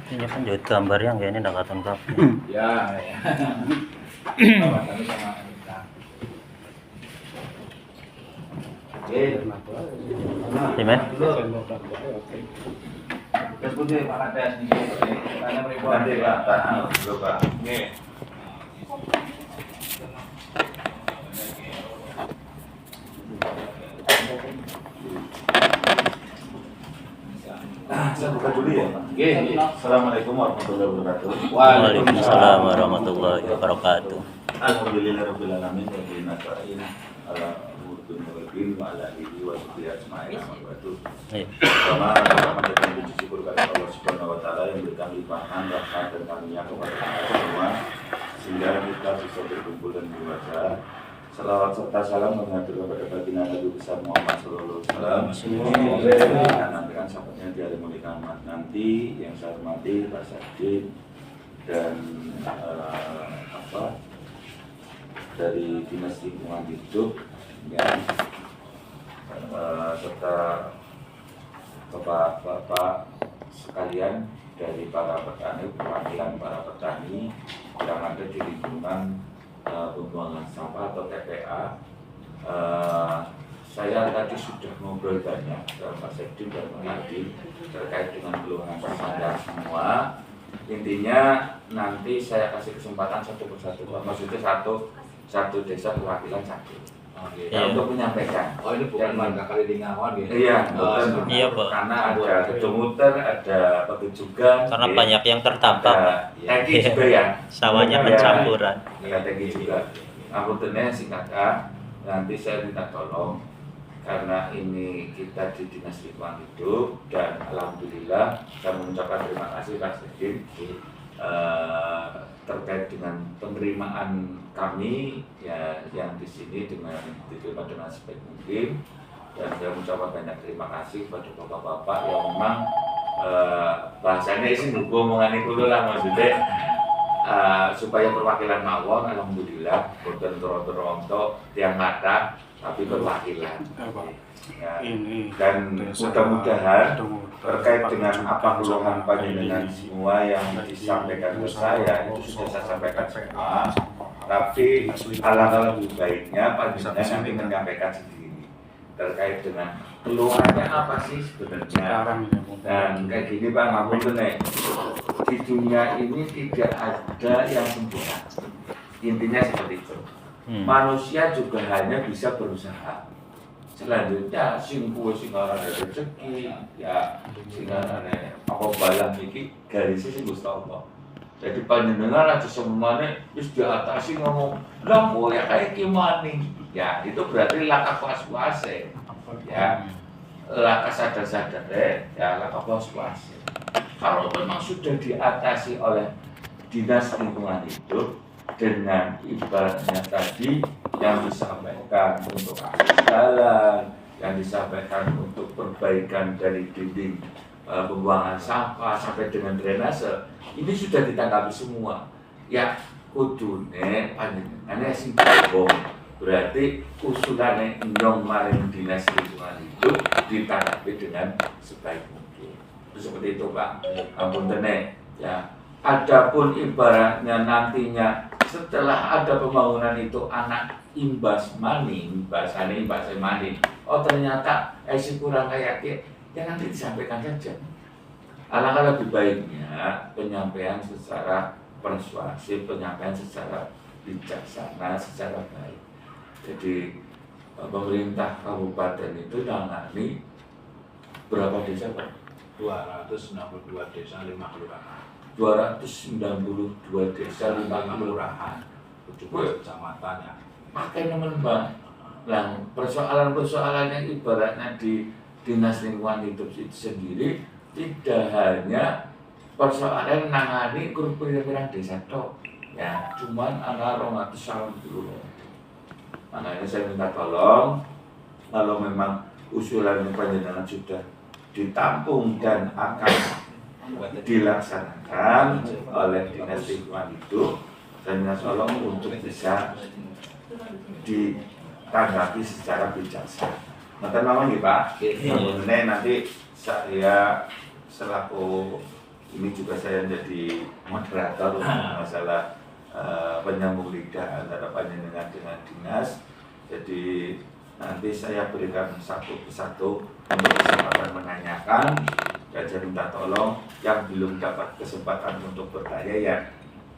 Ini kan jauh gambar yang kayak ini nggak kelihatan kapan. Ya, ya. Sama-sama sama kita. Oke. Iya, men? Terus putih Pak Kades nih. Tanya beribuan deh Pak. Dulu Pak. Oke. Saya buka dulu ya Pak. Oke. Assalamualaikum warahmatullahi wabarakatuh. Waalaikumsalam warahmatullahi wabarakatuh. Alhamdulillahirabbil alamin wa bihi nasta'in ala umuri dunya wa ala alihi wa sahbihi ajma'in amma ba'du. Pertama, mengucapkan puji syukur kepada Allah Subhanahu wa taala yang berikan limpahan rahmat dan karunia kepada kita semua sehingga kita bisa berkumpul dan berwajah. Salawat serta salam mengatur kepada baginda Nabi besar Muhammad sallallahu alaihi wasallam. Dan nantikan sahabatnya di hari mulia kiamat nanti yang saya hormati Pak Syahid dan dari Dinas Lingkungan Hidup ya, serta bapak-bapak sekalian dari para petani, perwakilan para petani yang ada di lingkungan pembuangan sampah atau TPA. Saya tadi sudah ngobrol banyak dengan Pak Sekdim dan Pak Nadiem terkait dengan keluhan masyarakat semua. Intinya nanti saya kasih kesempatan satu persatu, maksudnya satu desa perwakilan satu. Oke. Iya. Untuk menyampaikan. Oh ini bukan warga Kalilingawan gitu? Iya, bukan. Iya, Pak. Karena ada kedomuter, ada petujugan. Karena banyak yang tertangkap, Teki juga ya. sawahnya kan campuran. Ada teki juga. Angkutannya singkatkan. Nanti saya minta tolong karena ini kita di Dinas Lingkungan Hidup dan alhamdulillah saya mengucapkan terima kasih Pak Sekdim terkait dengan penerimaan kami ya yang di sini dengan diterima dengan sebaik mungkin, dan saya mengucapkan banyak terima kasih kepada bapak-bapak yang memang bahasanya isi omongan itu dulu lah maksudnya supaya perwakilan mawon alhamdulillah boten teronto yang mata tapi perwakilan ya. Dan mudah-mudahan terkait dengan apa keluhan panjenengan semua yang disampaikan ke saya itu sudah saya sampaikan semua, tapi alangkah lebih baiknya panjenengan nanti menyampaikan sendiri terkait dengan keluhannya apa sih sebenarnya. Dan kayak gini Pak, ngamun tuh nih, di dunia ini tidak ada yang sempurna, intinya seperti itu. Manusia juga hanya bisa berusaha. Selanjutnya sing ada rezeki ya sing ada apa balang iki garisnya sing Gusti Allah. Jadi panjenengan aja semuanya wis diatasi ngomong lah ya kayak gimana ya itu berarti laka was-wase ya laka sadar-sadar ya laka was-wase. Kalau memang sudah diatasi oleh Dinas Lingkungan Hidup dengan ibaratnya tadi yang disampaikan untuk akses jalan, yang disampaikan untuk perbaikan dari dinding pembuangan sampah sampai dengan drainase, ini sudah ditanggapi semua. Ya kudune panjenengan sing bohong. Berarti usulannya nyong maring Dinas Lingkungan Hidup ditanggapi dengan sebaik mungkin. Seperti itu Pak. Ampun tenek ya. Adapun ibaratnya nantinya setelah ada pembangunan itu anak imbas maning, bahasanya imbas maning. Oh ternyata kurang kayak ya nanti disampaikan saja. Alangkah lebih baiknya penyampaian secara persuasif, penyampaian secara bijaksana, secara baik. Jadi pemerintah kabupaten itu nangani berapa desa Pak? 262 desa 5 kelurahan. 292 desa 5 kelurahan. 17 kecamatan ya. Makanya Mbak, nah persoalan-persoalan yang ibaratnya di Dinas Lingkungan Hidup itu sendiri tidak hanya persoalan nangani kurang desa tok, ya cuman ana 200 tahun dulu. Makanya saya minta tolong kalau memang usulan panjenengan sudah ditampung dan akan dilaksanakan oleh Dinas Lingkungan Hidup, dan minta tolong untuk bisa ditanggapi secara bijaksana. Nanti nama nih Pak, kemudian nanti saya selaku ini juga saya jadi moderator untuk masalah penyambung lidah antara panjenengan dengan dinas. Jadi nanti saya berikan satu persatu untuk kesempatan menanyakan, dan saya minta tolong yang belum dapat kesempatan untuk bertanya ya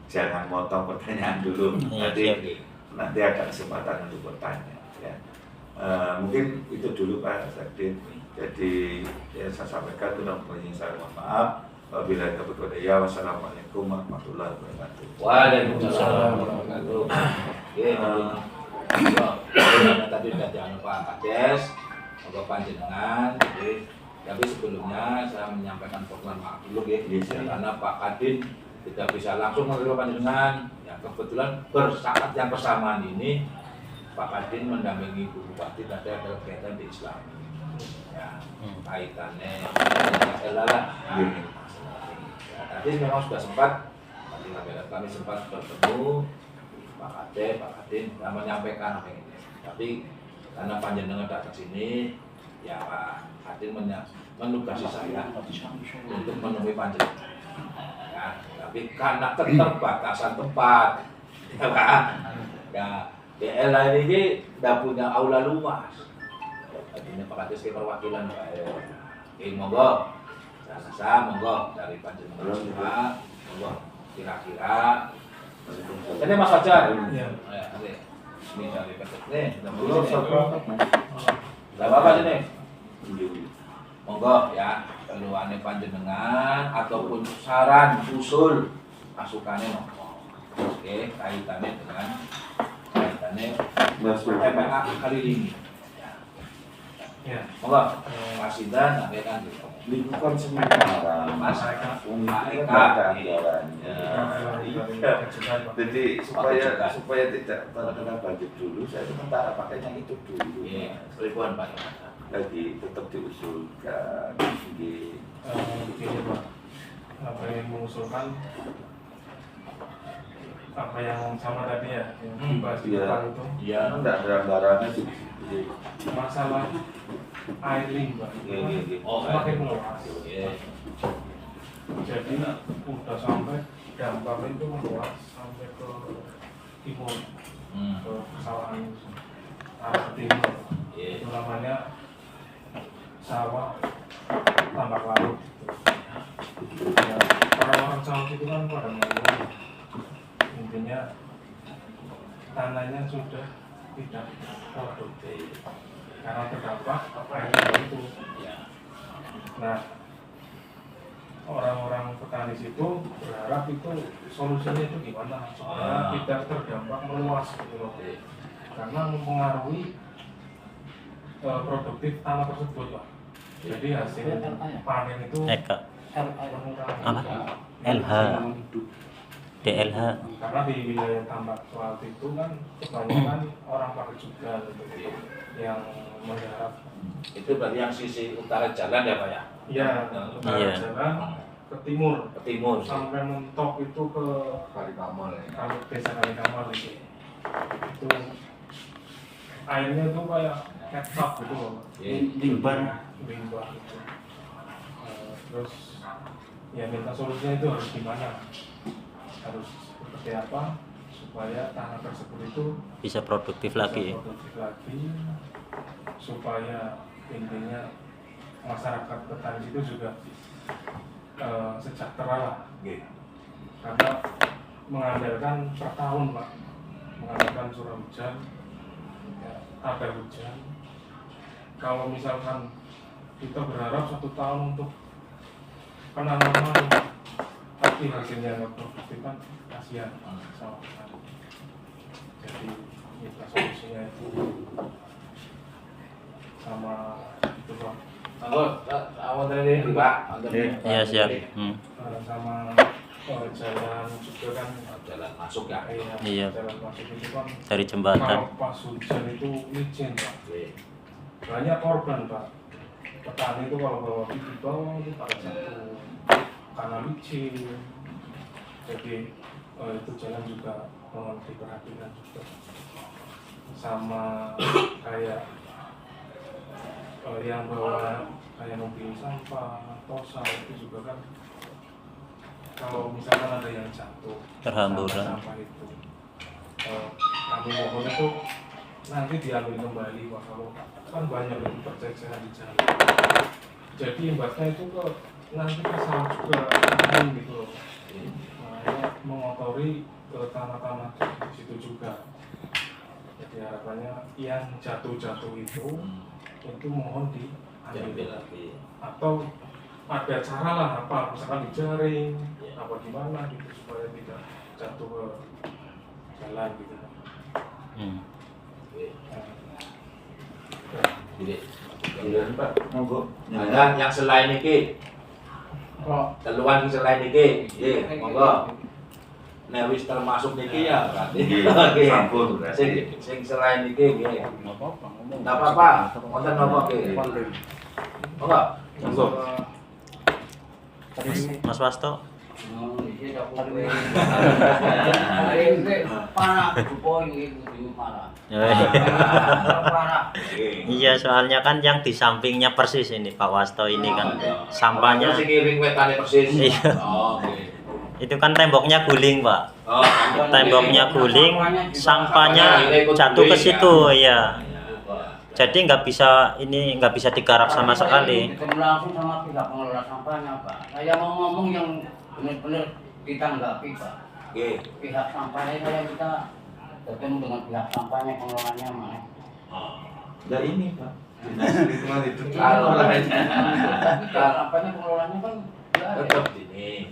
jangan motong pertanyaan dulu, nanti ada kesempatan untuk bertanya ya. Mungkin itu dulu Pak Sekdin. Jadi ya saya sampaikan kurang lebihnya saya mohon maaf. Wabillahi taufiq wal hidayah. Wassalamualaikum warahmatullahi wabarakatuh. Waalaikumsalam warahmatullahi wabarakatuh. Tadi sudah jangan lupa Pak Des, Bapak Panjenengan. Tapi sebelumnya saya menyampaikan permohonan maaf dulu ya, karena Pak Kadin tidak bisa langsung menerima Panjenengan. Ya kebetulan bersaat yang bersamaan ini Pak Kadin mendampingi Bu Bupati tadi ada kegiatan di Islam. Ya, kaitannya lah. Tadi memang sudah sempat, tadi kami sempat bertemu Pak Kadin dan menyampaikan apa ini. Tapi karena panjenengan datang sini, ya Pak Kadin menugasi saya untuk menemui panjenengan. Ya, tapi karena keterbatasan tempat, ya Pak, ya DLA ini tidak punya aula luas. Ini Pak Kadin sebagai perwakilan Pak. Monggo. Saya monggo dari panjenengan semua, monggo kira-kira. Ini Mas Fajar. Iya. Ini dari PT nih. Tidak apa-apa sini. Monggo ya, keluarnya panjenengan ataupun saran, usul, masukannya monggo. Oke, kaitannya dengan MPA Kalilingi. Ya. Monggo, Mas Indan sampaikan gitu. Lingkungan sementara masyarakat jadi supaya tidak terkena banjir dulu, saya sementara pakainya itu dulu. Ribuan Pak. Lagi tetap diusulkan. Begini Pak, apa yang mengusulkan apa yang sama tadi ya, yang dibahas di depan itu. Iya, enggak ada anggarannya sih. Masalah air limbah semakin meluas. Jadi udah sampai dampak itu meluas sampai ke timur, ke pesawahan arah timur. Itu namanya sawah tambak laut. Ya, orang-orang sawah itu kan pada mengeluh. Intinya tanahnya sudah tidak produktif karena terdampak air itu. Nah, orang-orang petani situ berharap itu solusinya itu gimana supaya tidak terdampak meluas gitu loh. Karena mempengaruhi produktif tanah tersebut Pak. Jadi hasil panen itu apa? LH DLH. Karena di wilayah tambak laut itu kan kebanyakan orang pakai juga gitu, yang menggarap. Itu berarti yang sisi utara jalan ya Pak ya? Iya, utara jalan ke timur. Ke timur. Sampai mentok itu ke Kalikamal ya. Kalau desa Kalikamal itu. Itu airnya tuh kayak ketchup gitu loh. Limbah gitu. Terus ya minta solusinya itu harus gimana? Harus seperti apa supaya tanah tersebut itu Bisa produktif lagi. Supaya intinya masyarakat petani itu juga sejahtera lah, karena mengandalkan per tahun Pak, mengandalkan curah hujan, ya, ada hujan. Kalau misalkan kita berharap 1 tahun untuk penanaman tapi hasilnya nggak produktif kan kasihan sama petani. Jadi kita solusinya itu sama itu Pak. Awal dari ini Pak. Iya siap. Sama jalan juga kan, jalan masuk ya. Iya. Jalan masuk itu kan Dari jembatan. kalau pas hujan itu licin Pak. Banyak korban Pak. Petani itu kalau bawa bibit itu pada jatuh karena licin. Jadi itu jalan juga mohon diperhatikan juga. Sama kayak yang bawa kayak mobil sampah, tosa itu juga kan kalau misalkan ada yang jatuh Terhamburan. sampah itu, kami mohon itu nanti diambil kembali Pak. Kalau kan banyak yang perceceran di jalan, jadi imbasnya itu ke nanti ke sawah juga gitu loh. Makanya mengotori ke tanah-tanah di situ juga. Jadi harapannya yang jatuh-jatuh itu mohon diambil lagi. atau ada cara lah apa, misalkan dijaring apa gimana gitu supaya tidak jatuh ke jalan gitu. Jadi, Giliran Pak, monggo. ada yang selain ini, keluhan selain ini, monggo. Nek wis termasuk niki ya berarti. Nggih, sampun. Sing selain niki nggih. Enggak apa-apa. Wonten napa nggih? Monggo. Monggo. Mas Wasto. Iya, soalnya kan yang di sampingnya persis ini Pak Wasto ini kan sampahnya. Sing iring wetane persis. Iya. Oh, nggih. Itu kan temboknya guling, Pak. Oh, Temboknya guling, sampahnya jatuh ke situ, ya. Jadi nggak bisa digarap sama sekali. Langsung sama pihak pengelola sampahnya, Pak. Saya mau ngomong yang benar-benar ditanggapi, Pak. Nggih. Pihak sampahnya saya minta bertemu dengan pihak sampahnya, pengelolanya mana? Nah ini Pak, dinas lingkungan hidup Kalau Tapi pihak sampahnya pengelolanya kan nggak ada. tetap ini.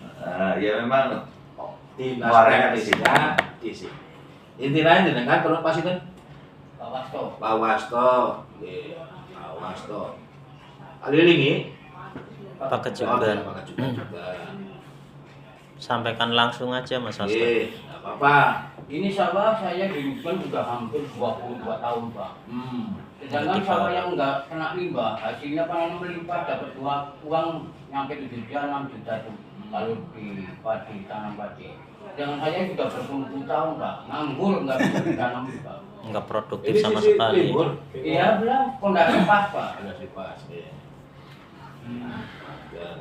ya memang Dinas Warnanya di teknisnya di sini. Intinya dengan perlu pasien Pak Wasto. Pak Wasto, nggih, Pak Wasto. Alilingi Pak Kejuban. Pak Kejuban juga. Sampaikan langsung aja Mas Wasto. Nggih, enggak apa-apa. Ini sawah saya dirugikan sudah hampir 22 tahun, Pak. Sedangkan sawah yang nggak kena limbah, hasilnya panen melimpah, dapat uang nyampe 7 juta, 6 juta tuh. Kalau di padi, tanam padi. Dengan saya sudah berpuluh-puluh tahun, Pak. Nganggur nggak bisa ditanam, Pak. Nggak produktif Ini sama sisi sekali. libur. Iya, bilang pondasi pas, Pak. Pondasi pas, nggih. Dan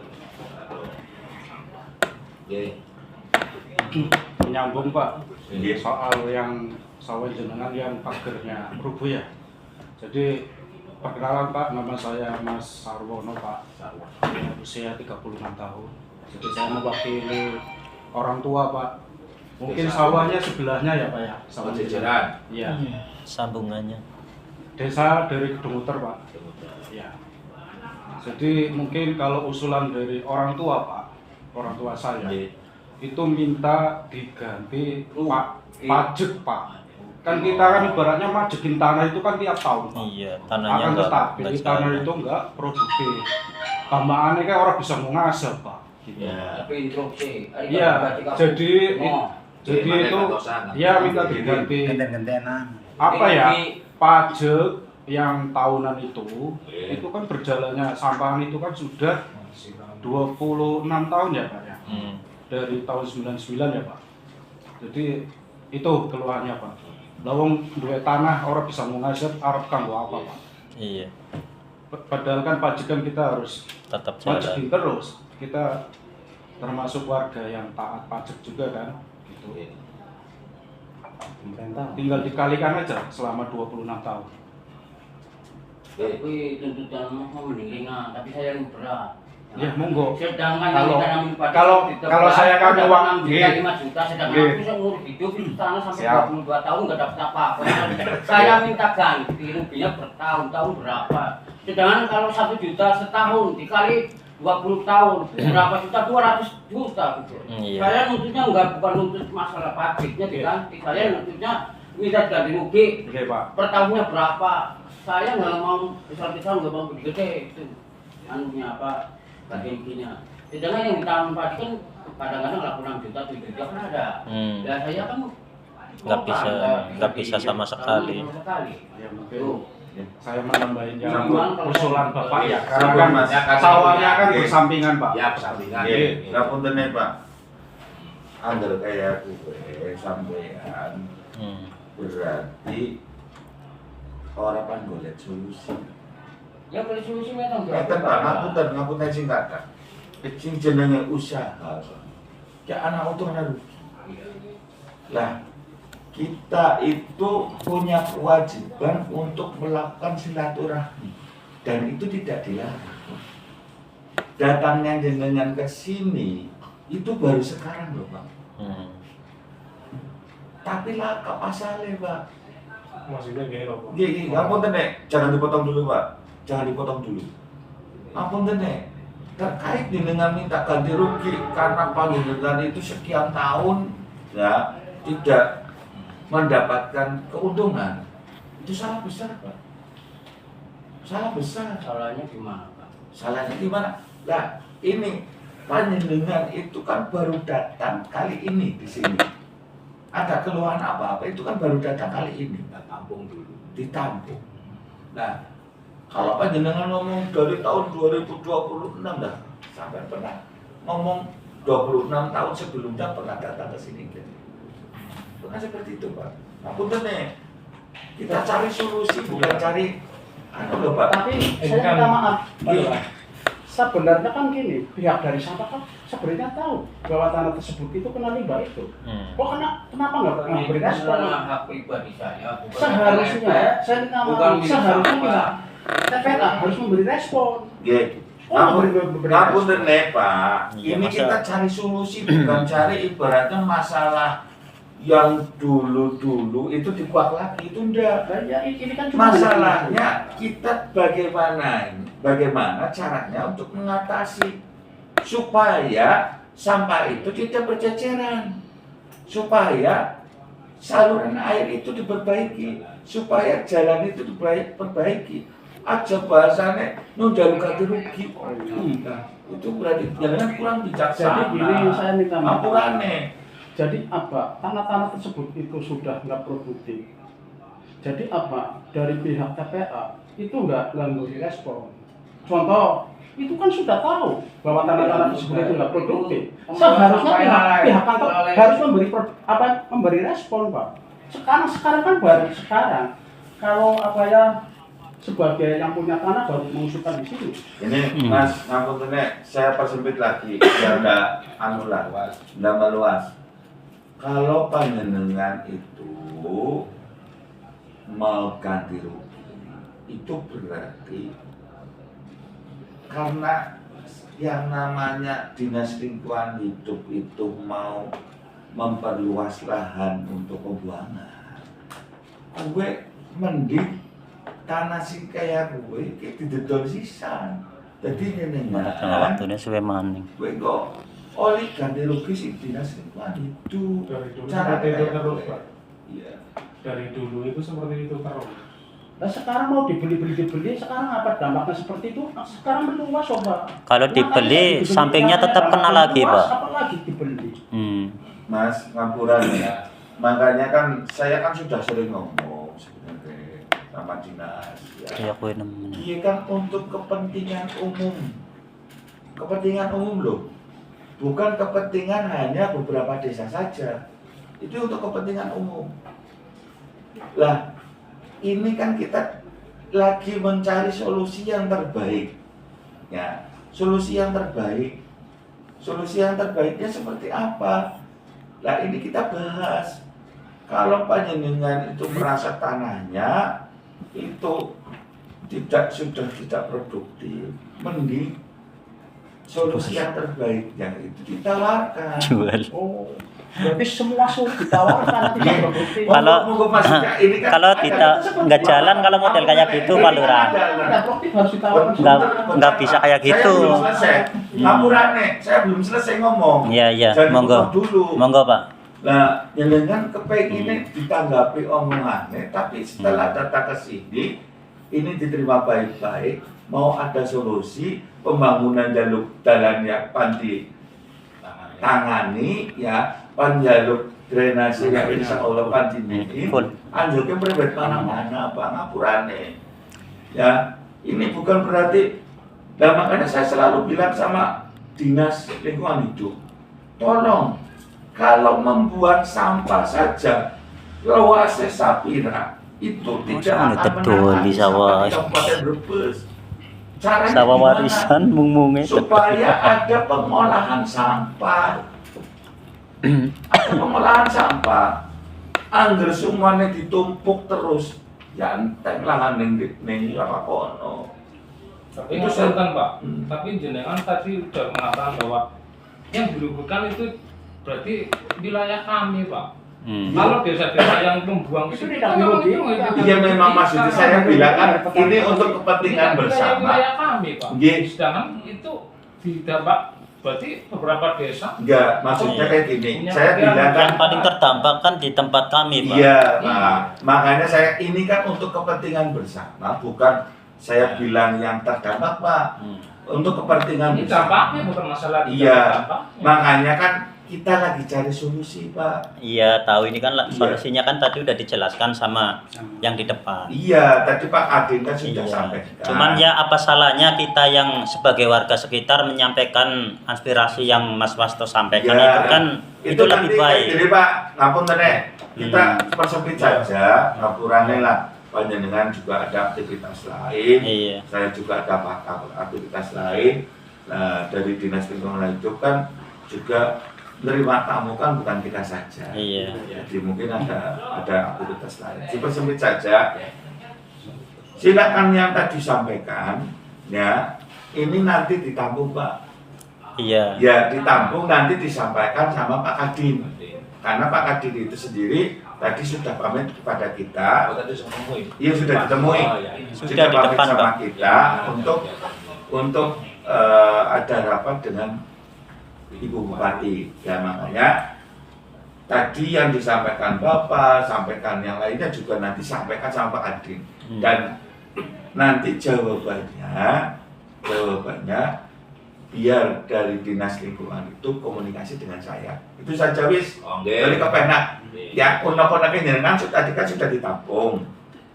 aduh. Nggih. Menyambung Pak Nggih. soal yang sawah jenengan yang pagernya rubuh ya. Jadi perkenalan Pak, nama saya Mas Sarwono Pak. Usia 36 tahun. Jadi saya mewakili orang tua Pak. Mungkin sawahnya sebelahnya ya Pak ya. Sawah jejeran. Iya. Sambungannya. Desa dari Kedunguter Pak. Ya. Jadi mungkin kalau usulan dari orang tua Pak, orang tua saya Nggih. itu minta diganti pajak Pak. Kan kita kan ibaratnya majekin tanah itu kan tiap tahun Pak. Iya, tanahnya Akan nggak tetapi tanah jalan. itu enggak produktif. Tambahannya kan orang bisa mengasah Pak. Gitu. Ya. Tapi instruksi. Iya, jadi Jadi itu ya minta diganti apa ya, Ini pajak yang tahunan itu kan berjalannya sampahan itu kan sudah 26 tahun ya Pak ya. Dari tahun 99 ya Pak. Jadi itu keluhannya Pak. Lawang duwe tanah orang bisa mengasih arep kanggo apa Pak. Iya, Padahal kan pajikan kita harus tetap jalan. pajekin terus. Kita termasuk warga yang taat pajak juga kan. Gitu. Tinggal dikalikan aja selama 26 tahun. Tapi tuntutan mending ringan, tapi saya yang berat. Ya monggo. Sedangkan Kalau- yang ditanam padi kalau- di kalau Tebas, saya kan dapat uang, 6 juta, nggih. 5 juta, sedangkan Nggih. aku seumur hidup itu tanah sampai Siap. 22 tahun nggak dapat apa-apa. Saya minta ganti ruginya bertahun-tahun berapa. Sedangkan kalau 1 juta setahun dikali 20 tahun berapa juta, 200 juta gitu. Iya. Saya nuntutnya bukan nuntut masalah pajaknya diganti, saya nuntutnya minta ganti rugi Oke Pak. per tahunnya berapa. Saya nggak mau besar-besar, nggak mau gede itu anunya apa bagiannya. Sedangkan yang ditanam padi kan kadang-kadang laku 6 juta, 7 juta kan ada. Ya saya kan Nggak bisa sama sekali. Ya mungkin Tuh. saya menambahin yang Sambung. usulan Bapak ya. Karena Sambung, kan Mas. sawahnya kan Oke. bersampingan Pak. Ya, persampingan. Nggih, ngapunten Pak. Angger kayak gue sampean berarti orang pan golek solusi. Ya boleh solusi memang. Ngeten Pak, ngapunten sing kata. Sing jenenge usaha. kayak anak motor rugi. Lah, kita itu punya kewajiban untuk melakukan silaturahmi dan itu tidak dilarang. Datangnya jenengan ke sini itu baru sekarang loh Pak. Tapi lah ke pasale Pak. Maksudnya gini loh Pak. Gini, ngapunten Nek, jangan dipotong dulu Pak. Jangan dipotong dulu. Ngapunten Nek, terkait dengan minta ganti rugi karena panjenengan itu sekian tahun ya tidak mendapatkan keuntungan, itu salah besar Pak. Salah besar. Salahnya gimana Pak? Salahnya gimana? Nah, ini panjenengan itu kan baru datang kali ini di sini. Ada keluhan apa-apa itu kan baru datang kali ini. Kita tampung dulu. Ditampung. Nah, kalau panjenengan ngomong dari tahun 2026 dah sampai pernah ngomong 26 tahun sebelumnya pernah datang ke sini gitu. Bukan seperti itu Pak. Ngapunten nih, kita cari solusi bukan cari loh Pak. Tapi Ini saya kan- minta maaf, Iya. Pak. Sebenarnya kan gini, pihak dari sampah kan sebenarnya tahu bahwa tanah tersebut itu kena limbah itu. Kok kenapa nggak beri respon? Karena hak pribadi saya, bukan Seharusnya, saya minta bukan maaf, milik seharusnya sampah. TPA harus memberi respon. Nggih. Ngapunten nih Pak. Iya, Ini masa- kita cari solusi bukan cari ibaratnya masalah yang dulu itu dibuat lagi itu enggak. Ya, ini kan cuma Masalahnya kita bagaimana caranya untuk mengatasi supaya sampah itu tidak berceceran, supaya saluran air itu diperbaiki, supaya jalan itu diperbaiki. Aja bahasanya nunda ganti rugi. Itu berarti jangan kurang bijaksana. Jadi gini, saya minta maaf. Apurane. Jadi apa? Tanah-tanah tersebut itu sudah nggak produktif. Jadi apa? Dari pihak TPA itu nggak memberi respon. Contoh, itu kan sudah tahu bahwa tanah-tanah tersebut itu nggak produktif. Seharusnya pihak kantor harus memberi respon, Pak. Sekarang kan baru sekarang. Kalau sebagai yang punya tanah baru mengusulkan di sini. Ini Mas, ngapunten saya persempit lagi biar enggak meluas. Kalau panjenengan itu mau ganti rugi, itu berarti karena yang namanya dinas lingkungan hidup itu mau memperluas lahan untuk pembuangan. Gue mending tanah sing kaya gue didedol sisan. Jadi Mana tengah nyenengan waktunya suwe maning. gue kok oleh ganti rugi sih dinas lingkungan hidup. Dari dulu Cara seperti itu kayak terus gue. Pak. Iya. Dari dulu itu seperti itu terus. Nah sekarang mau dibeli, sekarang apa dampaknya seperti itu? Sekarang meluas coba. Kalau dibeli, sampingnya tetap kena lagi, Pak. Apa lagi dibeli? Mas ngapuran ya. Makanya kan saya kan sudah sering ngomong sebenarnya sama dinas ya. Iya, aku nemen. Iya kan untuk kepentingan umum. Kepentingan umum loh. Bukan kepentingan hanya beberapa desa saja. Itu untuk kepentingan umum. Lah, ini kan kita lagi mencari solusi yang terbaik. Ya, solusi yang terbaik. Solusi yang terbaiknya seperti apa? Lah ini kita bahas. Kalau panjenengan itu merasa tanahnya itu sudah tidak produktif, mending solusi yang terbaik yang itu ditawarkan. Jual. Oh, berarti semua sudah ditawarkan tidak produktif. Kalau kita nggak jalan, kalau model kayak gitu Pak Lurah, Tidak produktif harus ditawarkan. nggak bisa kayak gitu. Saya belum selesai. Laporannya, saya belum selesai ngomong. Iya, Jangan monggo, ditutup dulu. monggo Pak. Nah, jenengan kepengine ditanggapi omongannya, tapi setelah datang ke sini, ini diterima baik-baik, mau ada solusi pembangunan jalur jalan yang pandi tangani ya, panjaluk drainase yang insya Allah pandini, anjurnya berbeda mana-mana apa ngapurane, ya ini bukan berarti, nah makanya saya selalu bilang sama dinas lingkungan hidup, tolong kalau membuang sampah saja luasnya Sapira itu tidak akan menangani sawah. sampah di Kabupaten Brebes. Caranya Sawah gimana? warisan mung-munge Supaya ada pengolahan sampah. ada pengolahan sampah. Angger semuanya ditumpuk terus, ya enteng lah ning apa kono. Tapi Itu ngapunten Pak, Hmm. tapi jenengan tadi udah mengatakan bahwa yang diliburkan itu berarti wilayah kami Pak. Kalau desa-desa yang membuang Itu situ, tidak kan memang dirugikan. itu Iya memang maksudnya saya bilang kan ini untuk kepentingan bersama. wilayah kami Pak. Iya. Sedangkan itu tidak berarti beberapa desa. Enggak, maksudnya kayak gini. Punya Saya pikiran bilang kan Yang paling terdampak kan di tempat kami, Pak. iya, Pak. Makanya saya ini kan untuk kepentingan bersama, bukan saya bilang yang terdampak, Pak. Untuk kepentingan Ini bersama. dampaknya bukan masalah Iya. dampaknya. Makanya kan kita lagi cari solusi, Pak. Iya, tahu ini kan Iya. solusinya kan tadi udah dijelaskan sama yang di depan. Iya, tadi Pak Adin kan sudah Iya. sampaikan. Cuman ya apa salahnya kita yang sebagai warga sekitar menyampaikan aspirasi yang Mas Wasto sampaikan Ya, itu kan itu lebih nanti baik. Jadi Pak, ngapunten kita persempit saja, ngapurane lah. Panjenengan juga ada aktivitas lain. Iya. Saya juga ada aktivitas lain. Nah, dari Dinas Lingkungan Hidup kan juga menerima tamu kan bukan kita saja. Iya. Jadi mungkin ada aktivitas lain. Dipersempit saja. Silakan yang tadi sampaikan, ya. Ini nanti ditampung Pak. Iya. Ya ditampung nanti disampaikan sama Pak Kadin. Karena Pak Kadin itu sendiri tadi sudah pamit kepada kita. Oh, tadi sudah menemui. Iya sudah ditemui. Oh, iya. Sudah di pamit depan, sama Pak. kita untuk ada rapat dengan Ibu Bupati. Ya makanya tadi yang disampaikan Bapak, sampaikan yang lainnya juga nanti sampaikan sama Pak Kadin. Dan nanti jawabannya biar dari Dinas Lingkungan itu komunikasi dengan saya. Itu saja wis. Oke. Dari kepenak. Ya, unek-uneknya jenengan tadi kan sudah ditampung.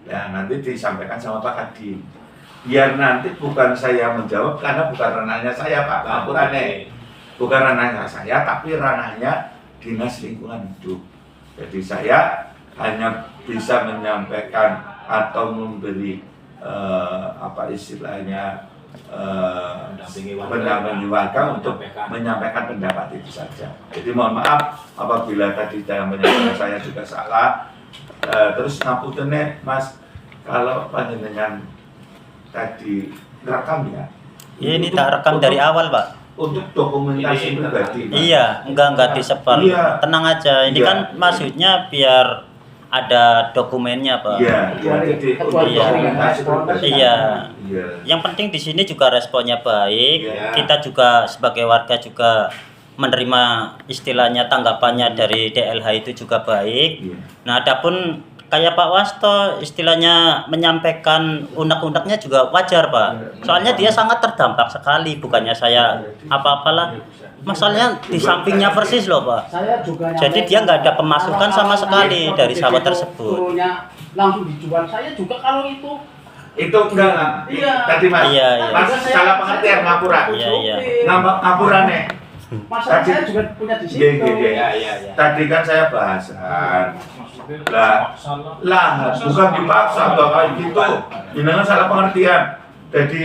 Ya, nanti disampaikan sama Pak Kadin. Biar nanti bukan saya menjawab karena bukan ranahnya saya, Pak. Ngapunten. Bukan ranahnya saya, tapi ranahnya Dinas Lingkungan Hidup. Jadi saya hanya bisa menyampaikan atau memberi apa istilahnya mendampingi warga untuk menyampaikan pendapat itu saja. Jadi mohon maaf apabila tadi dalam penyampaian saya juga salah. Terus ngapunten Mas, kalau panjenengan tadi rekam ya? Ini tak rekam dari awal, Pak. Untuk dokumentasi pribadi. Mas. Iya, enggak disebar. Iya. Tenang aja. Ini Iya. kan maksudnya biar ada dokumennya, Pak. Iya, jadi untuk Iya. dokumentasi pribadi. Iya. Iya. Yang penting di sini juga responnya baik. Iya. Kita juga sebagai warga juga menerima istilahnya tanggapannya dari DLH itu juga baik. Iya. Nah, adapun kayak Pak Wasto istilahnya menyampaikan unek-uneknya juga wajar, Pak. Soalnya dia sangat terdampak sekali, bukannya saya apa-apalah. Masalahnya di sampingnya persis loh, Pak. Saya juga Jadi dia nggak ada pemasukan sama sekali dari sawah tersebut. turunnya langsung dijual. Saya juga kalau itu Itu enggak. Iya. Tadi Mas. Iya, iya. Mas salah pengertian ngapura. Iya, iya. Ngapura nih. Masalah Tadi- saya juga punya di situ. Iya. Iya. Tadi kan saya bahasan. Maksudnya Lah. salah. Lah, bukan dipaksa enggak kayak gitu. Jangan salah pengertian. Jadi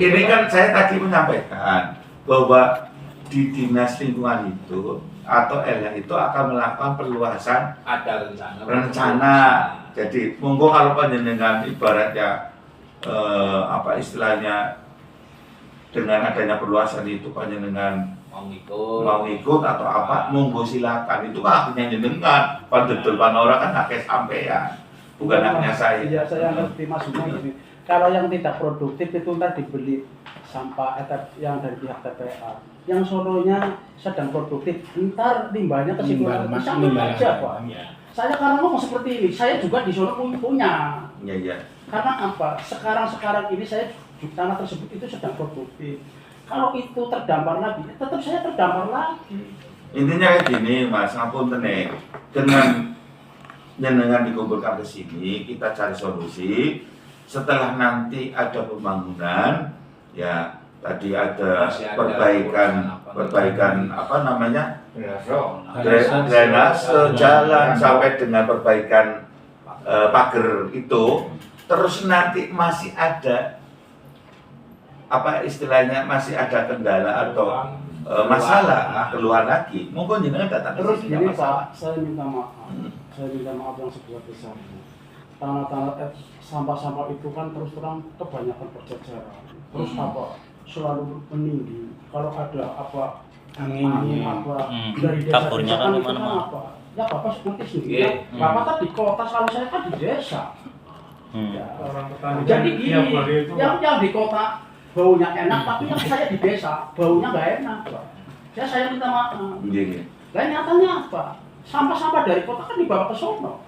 ini kan saya tadi menyampaikan bahwa di Dinas Lingkungan itu atau LH itu akan melakukan perluasan Ada rencana. Jadi monggo kalau panjenengan ibaratnya apa istilahnya dengan adanya perluasan itu panjenengan mau ikut atau apa monggo silakan, itu kan haknya jenengan. Padahal orang kan haknya sampean, bukan haknya saya. Iya, saya ngerti maksudnya gini. Kalau yang tidak produktif itu ntar dibeli sampah yang dari pihak TPA. Yang soronya sedang produktif, ntar limbahnya ke situ sama aja, Pak. Saya karena ngomong seperti ini, saya juga di sono punya. Iya. Karena apa? Sekarang ini saya di tanah tersebut itu sedang produktif. Kalau itu terdampar lagi, tetap saya terdampar lagi. Intinya kayak gini Mas, ngapunten dengan jenengan dikumpulkan ke sini, kita cari solusi. Setelah nanti ada pembangunan, ya tadi ada perbaikan apa namanya? Drainase, jalan sampai dengan perbaikan pagar itu. Terus nanti masih ada apa istilahnya, masih ada kendala atau masalah keluar lagi, monggo jenengan datang ke Terus sini, gini nggak masalah. Pak, saya minta maaf. Saya minta maaf yang sebesar-besarnya. Tanah-tanah sampah-sampah itu kan terus terang kebanyakan berjajaran. Terus apa? Selalu meninggi. Kalau ada apa angin apa dari desa Kaburnya kan itu kemana-mana. apa? Ya Bapak seperti sendiri. Iya. Bapak kan di kota, selalu saya kan di desa. Ya. Orang petani Jadi kan gini, tiap hari itu yang di kota baunya enak, tapi yang saya di desa baunya nggak enak, Pak. Ya saya minta maaf. Iya, iya. Lah nyatanya apa? Sampah-sampah dari kota kan dibawa ke sono.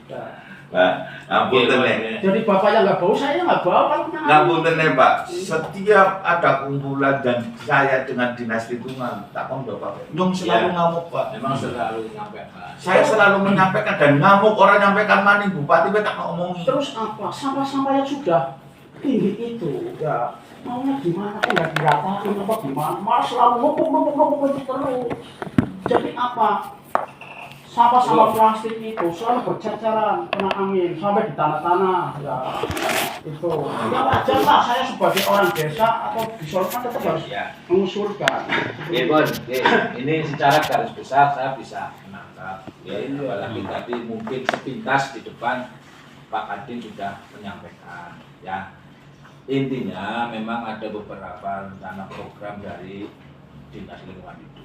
Ya. Pak, ampun Iya, nih. iya. Jadi bapaknya nggak bau, saya nggak bau kalau kena. Ngapunten nih Pak, setiap ada kumpulan dan saya dengan dinas lingkungan, tak kon Bapak, nyung selalu Iya. ngamuk Pak. Memang selalu nyampaikan. Saya selalu menyampaikan dan ngamuk orang nyampaikan maning bupati tak ngomongin. Terus apa? Sampah-sampah yang sudah tinggi itu, ya maunya gimana? Kok nggak diratain apa gimana? Malah selalu numpuk itu terus. Jadi apa? Sampah-sampah plastik itu selalu berceceran, kena angin sampai di tanah-tanah. Ya itu. Ya wajar lah, saya sebagai orang desa atau di Solo kan tetap harus Ya. mengusulkan. Oke, Bon. Oke, ini secara garis besar saya bisa menangkap. Ya, apalagi tadi mungkin sepintas di depan Pak Kadin sudah menyampaikan. Ya, intinya memang ada beberapa rencana program dari Dinas Lingkungan Hidup.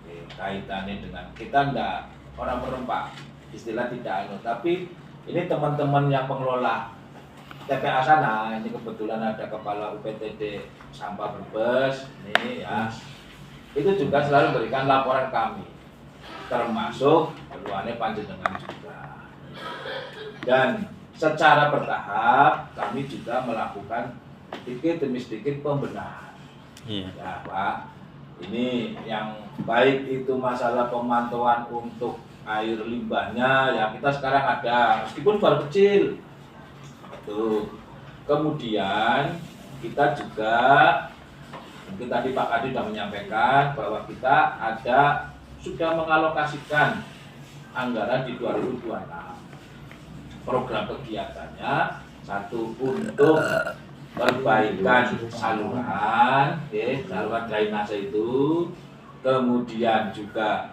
Oke, kaitannya dengan kita enggak orang perempak, istilah tidak tapi ini teman-teman yang pengelola TPA sana, ini kebetulan ada kepala UPTD sampah Brebes, ini ya, itu juga selalu berikan laporan kami, termasuk keluarnya panjenengan juga. Dan secara bertahap kami juga melakukan sedikit demi sedikit pembenahan. Iya. Ya Pak, ini yang baik itu masalah pemantauan untuk air limbahnya, ya kita sekarang ada, meskipun baru kecil. Tuh. Kemudian kita juga mungkin tadi Pak Kadin sudah menyampaikan bahwa kita sudah mengalokasikan anggaran di 2026. Program kegiatannya satu untuk perbaikan saluran, saluran drainase itu, kemudian juga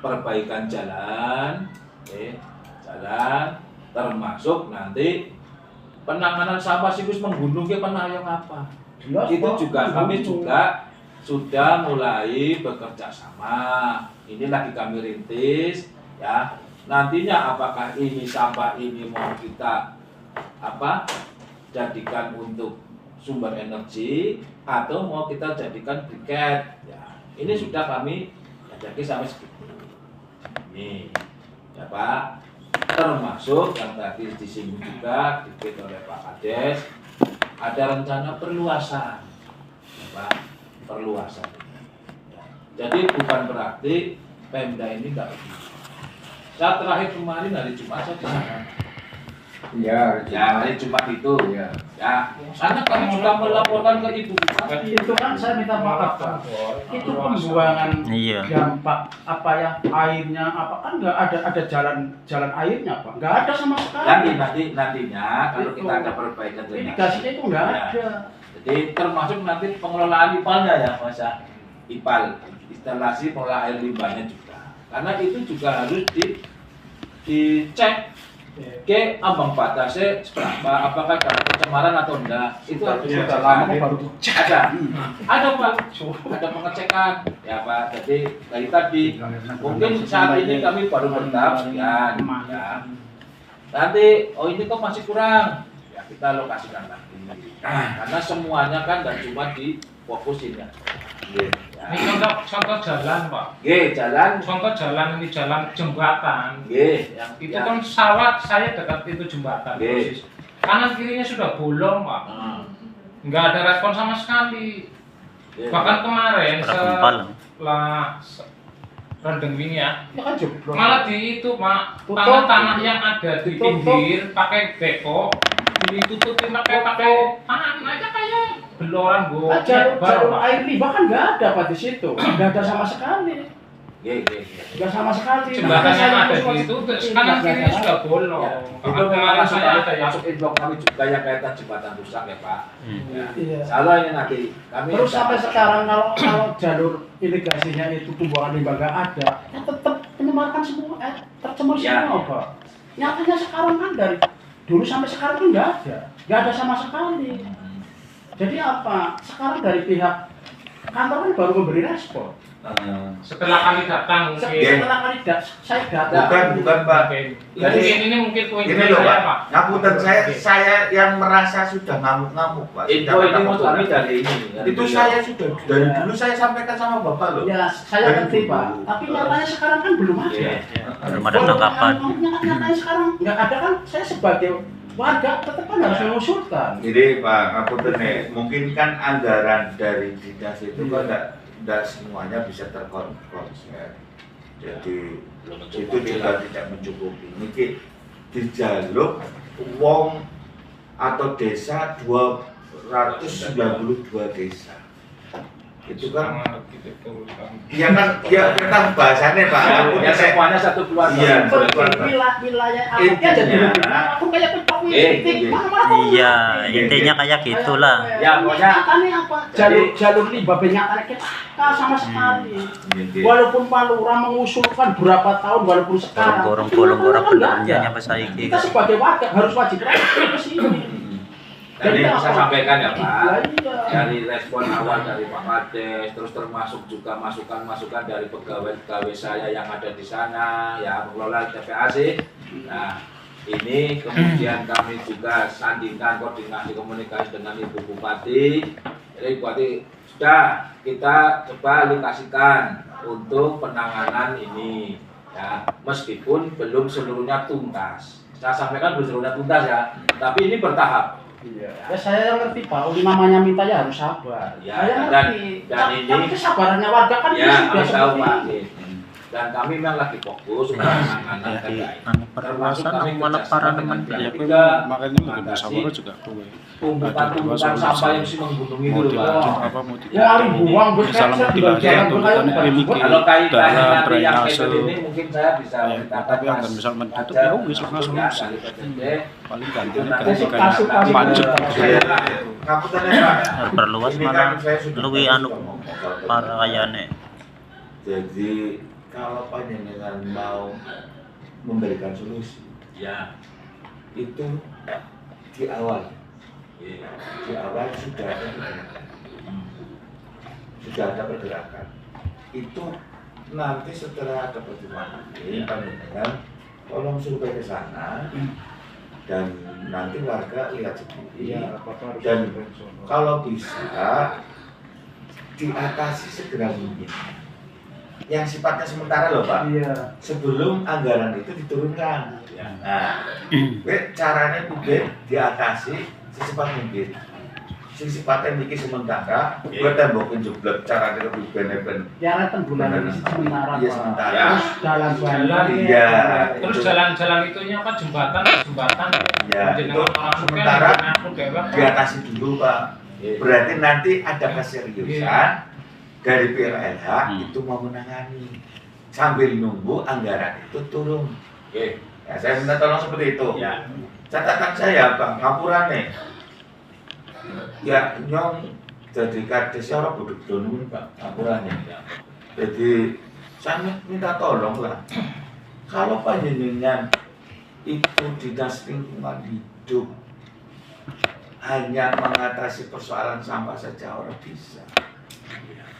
perbaikan jalan, jalan, termasuk nanti penanganan sampah siklus menggunung ke penayong apa. Itu juga kami juga sudah mulai bekerja sama. Ini lagi kami rintis, ya. Nantinya apakah ini sampah ini mau kita jadikan untuk sumber energi atau mau kita jadikan briket, ya. Ini sudah kami jadi sampai segitu. Ini, ya Pak, termasuk yang tadi disinggung juga dikit oleh Pak Kades, ada rencana perluasan, ya Pak, perluasan. Ya. Jadi bukan berarti Pemda ini nggak begitu. Saat terakhir kemarin hari Jumat saya di sana. Iya, Ya, hari Jumat itu. iya. Ya, sana kami juga melaporkan ke Ibu Bupati. Itu kan saya minta maaf Pak. Itu pembuangan Iya. dampak airnya kan nggak ada jalan airnya Pak, nggak ada sama sekali. Nantinya kalau kita ada perbaikan Irigasinya itu nggak Ya. ada. Jadi termasuk nanti pengelolaan IPAL-nya ya Mas ya. IPAL, instalasi pengelola air limbahnya juga. Karena itu juga harus dicek ke ambang batasnya seberapa, apakah ada pencemaran atau enggak. Itu harus Sudah lama kok baru ada Pak, ada pengecekan ya Pak. Jadi dari tadi mungkin saat ini kami baru bertahap sekian ya. Nanti ini kok masih kurang, ya kita alokasikan lagi. Karena semuanya kan dan cuma difokusin ya. ini contoh jalan Pak. Jalan. Contoh jalan ini jalan jembatan. Yang Itu kan sawah saya dekat itu jembatan. Persis. Kanan kirinya sudah bolong Pak. Nggak ada respon sama sekali. Bahkan kemarin setelah rendeng ini ya, kan jeblok. malah di itu Pak, Tutup. tanah-tanah yang ada di Ditutup. pinggir pakai beko ditutupin pakai tanah aja kayak beloran Jalur Pak. air limbah kan nggak ada Pak di situ, nggak ada sama sekali. Nggak sama sekali. Jembatan yang ada Makanya di itu kanan kirinya sudah bolong. Itu Kemarin masuk saya ada yang masuk info kami juga yang kaitan jembatan rusak ya Pak. Ya. Iya. Salah ini nanti kami Terus sampai sekarang kalau jalur irigasinya itu tumbuhan limbah nggak ada, ya tetap menyebarkan semua, tercemar Ya, semua ya. Pak. Nyatanya sekarang kan dari dulu sampai sekarang kan nggak ada sama sekali. Jadi apa? Sekarang dari pihak kantor kan baru memberi respon. setelah kami datang mungkin. Setelah kali saya datang. Bukan Pak. Mungkin ini mungkin poin Ini loh saya, Pak, ngapunten saya yang merasa sudah ngamuk-ngamuk Pak. info Sudah ini ngamuk untuk kami banget. dari ini. Itu saya sudah dari dulu saya sampaikan sama Bapak loh. Ya, saya ngerti Pak. Tapi nyatanya sekarang kan belum ada. Iya. Belum ada tanggapan. Nyatanya sekarang nggak ada kan. Saya sebagai warga tetap kan harus mengusulkan. Jadi Pak, ngapunten nih, mungkin kan anggaran dari dinas itu kan tidak semuanya bisa terkonser. Jadi itu juga tidak mencukupi. Mungkin dijaluk wong atau desa 292 desa. Itu kan iya kan ya kita bahasannya Pak. Ya semuanya satu keluarga. Iya. Wilayah anaknya jadi aku kayak petok titik mana-mana. Iya, intinya kayak gitulah. Ya, pokoknya Nyatanya apa? Jalur limbah nyatanya kita sama sekali. Iya. Walaupun Palura mengusulkan berapa tahun, walaupun sekarang Gorong-gorong kan nggak benernya ada. nyampe saiki. Kita sebagai warga harus wajib ke sini. tadi saya sampaikan ya Pak, Iya. dari respon awal dari Pak Kades, terus termasuk juga masukan-masukan dari pegawai-pegawai saya yang ada di sana, ya pengelola TPAC. Nah, ini kemudian kami juga sandingkan koordinasi komunikasi dengan Ibu Bupati. Jadi Bupati sudah kita coba alokasikan untuk penanganan ini, ya meskipun belum seluruhnya tuntas. Saya sampaikan belum seluruhnya tuntas ya, tapi ini bertahap. Iya. Ya saya yang ngerti Pak, uli namanya minta ya harus sabar. Ya, Saya dan ngerti. ini Tapi kesabarannya warga kan ya sudah kami tahu Pak. seperti ini. Dan kami memang lagi fokus penanganan terkait. Anu perluasan aku malah para teman Iya, juga makanya lagi musyawarah juga tuh. tumpukan sampah yang si menggunung itu loh Pak. mau buang misalnya mau dilanjut untuk Kalau kaitannya dalam nanti yang drainase kayak ini mungkin saya bisa ya, minta tapi Mas akan misal menutup Ajar, ya wis langsung ya, solusi dari PJJ. paling gantinya Nanti ganti kasus- kayak manjut Ngapunten Pak. Perluas Ini malah kan saya sudah luwi tadi anu ngomong soal para kayane. Jadi kalau panjenengan mau memberikan solusi Ya. itu di awal Iya. di awal sudah ada pergerakan. Sudah ada pergerakan. Itu nanti setelah ada pertemuan ini panjenengan tolong survei ke sana dan nanti warga lihat sendiri dan kalau bisa diatasi segera mungkin. Yang sifatnya sementara loh Pak. Iya. Sebelum anggaran itu diturunkan. Ya. Nah, caranya juga diatasi secepat mungkin. Sing sifatnya niki sementara, gue tembokin jeblok caranya lebih bener-bener. Ya bulan ini sementara Iya Pak. sementara. Ya. Jalan Jalan, iya. Terus jalan-jalan itunya apa jembatan? Ya, itu Jenengan orang sementara Suken, aku dewek, Pak. diatasi dulu Pak. Iya. Berarti nanti ada keseriusan dari PLLH Hmm. itu mau menangani sambil nunggu anggaran itu turun. Oke. Ya, saya minta tolong seperti itu. Ya. Catatan saya Bang, ngapurane. Ya nyong jadi kades orang bodoh donun Pak, ngapurane. Jadi saya minta tolong lah. Kalau panjenengan itu dinas lingkungan hidup hanya mengatasi persoalan sampah saja orang bisa.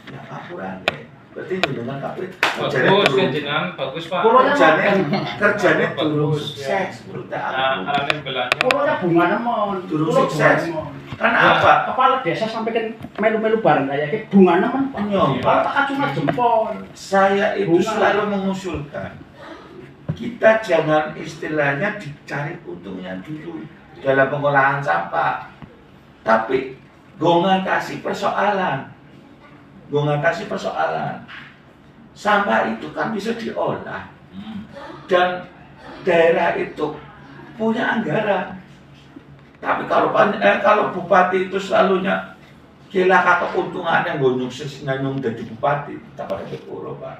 Ya ngapurane. Berarti jenengan kabeh kerjane Bagus turun. kan jenengan, bagus Pak. Kerjane turun Bagus, sukses menurut Nah, aku. alami belanya. Pokoknya bunga nemon. Turun Pulau sukses. bunga nemon. Kan Ya. apa? Kepala desa sampai kan melu-melu bareng kayak gitu bunga nemon Pak. Nyong, Pak. Pak cuma jempol. Saya itu Bunga. selalu mengusulkan kita jangan istilahnya dicari untungnya dulu dalam pengolahan sampah, tapi ngatasi persoalan. Ngatasi persoalan. Sampah itu kan bisa diolah dan daerah itu punya anggaran. Tapi kalau bupati itu selalunya kira keuntungannya gue nyukses nganyung jadi bupati, tak pada kepuro Pak.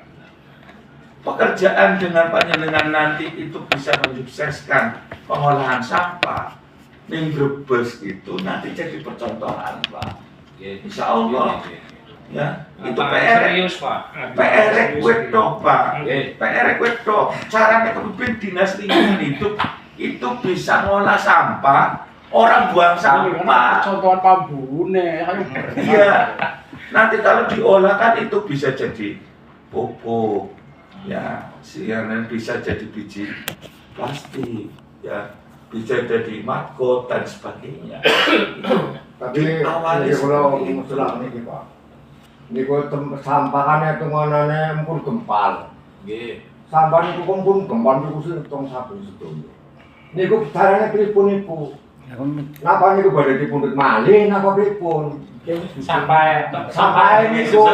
pekerjaan dengan panjenengan nanti itu bisa menyukseskan pengolahan sampah ning Brebes itu nanti jadi percontohan, Pak. Insya Allah. Ya, itu PR serius, Pak. PR wedok, Pak. PR wedok. Caranya kepemimpin dinas lingkungan hidup itu bisa ngolah sampah, orang buang sampah. Contohan pambune, ayo. Iya. Nanti kalau diolah kan itu bisa jadi pupuk. Ya, siaran bisa jadi biji plastik, ya, bisa jadi maggot dan sebagainya. Tapi awalnya ini kalau seperti itu. masalah ini Pak, ini kalau sampahannya temanannya pun gempal. Sampah itu pun gempal itu sih tong sabu itu. Ini kok caranya pripun ibu? Napa ini pada dipundut malih, napa pripun? Sampai Sampai ini kok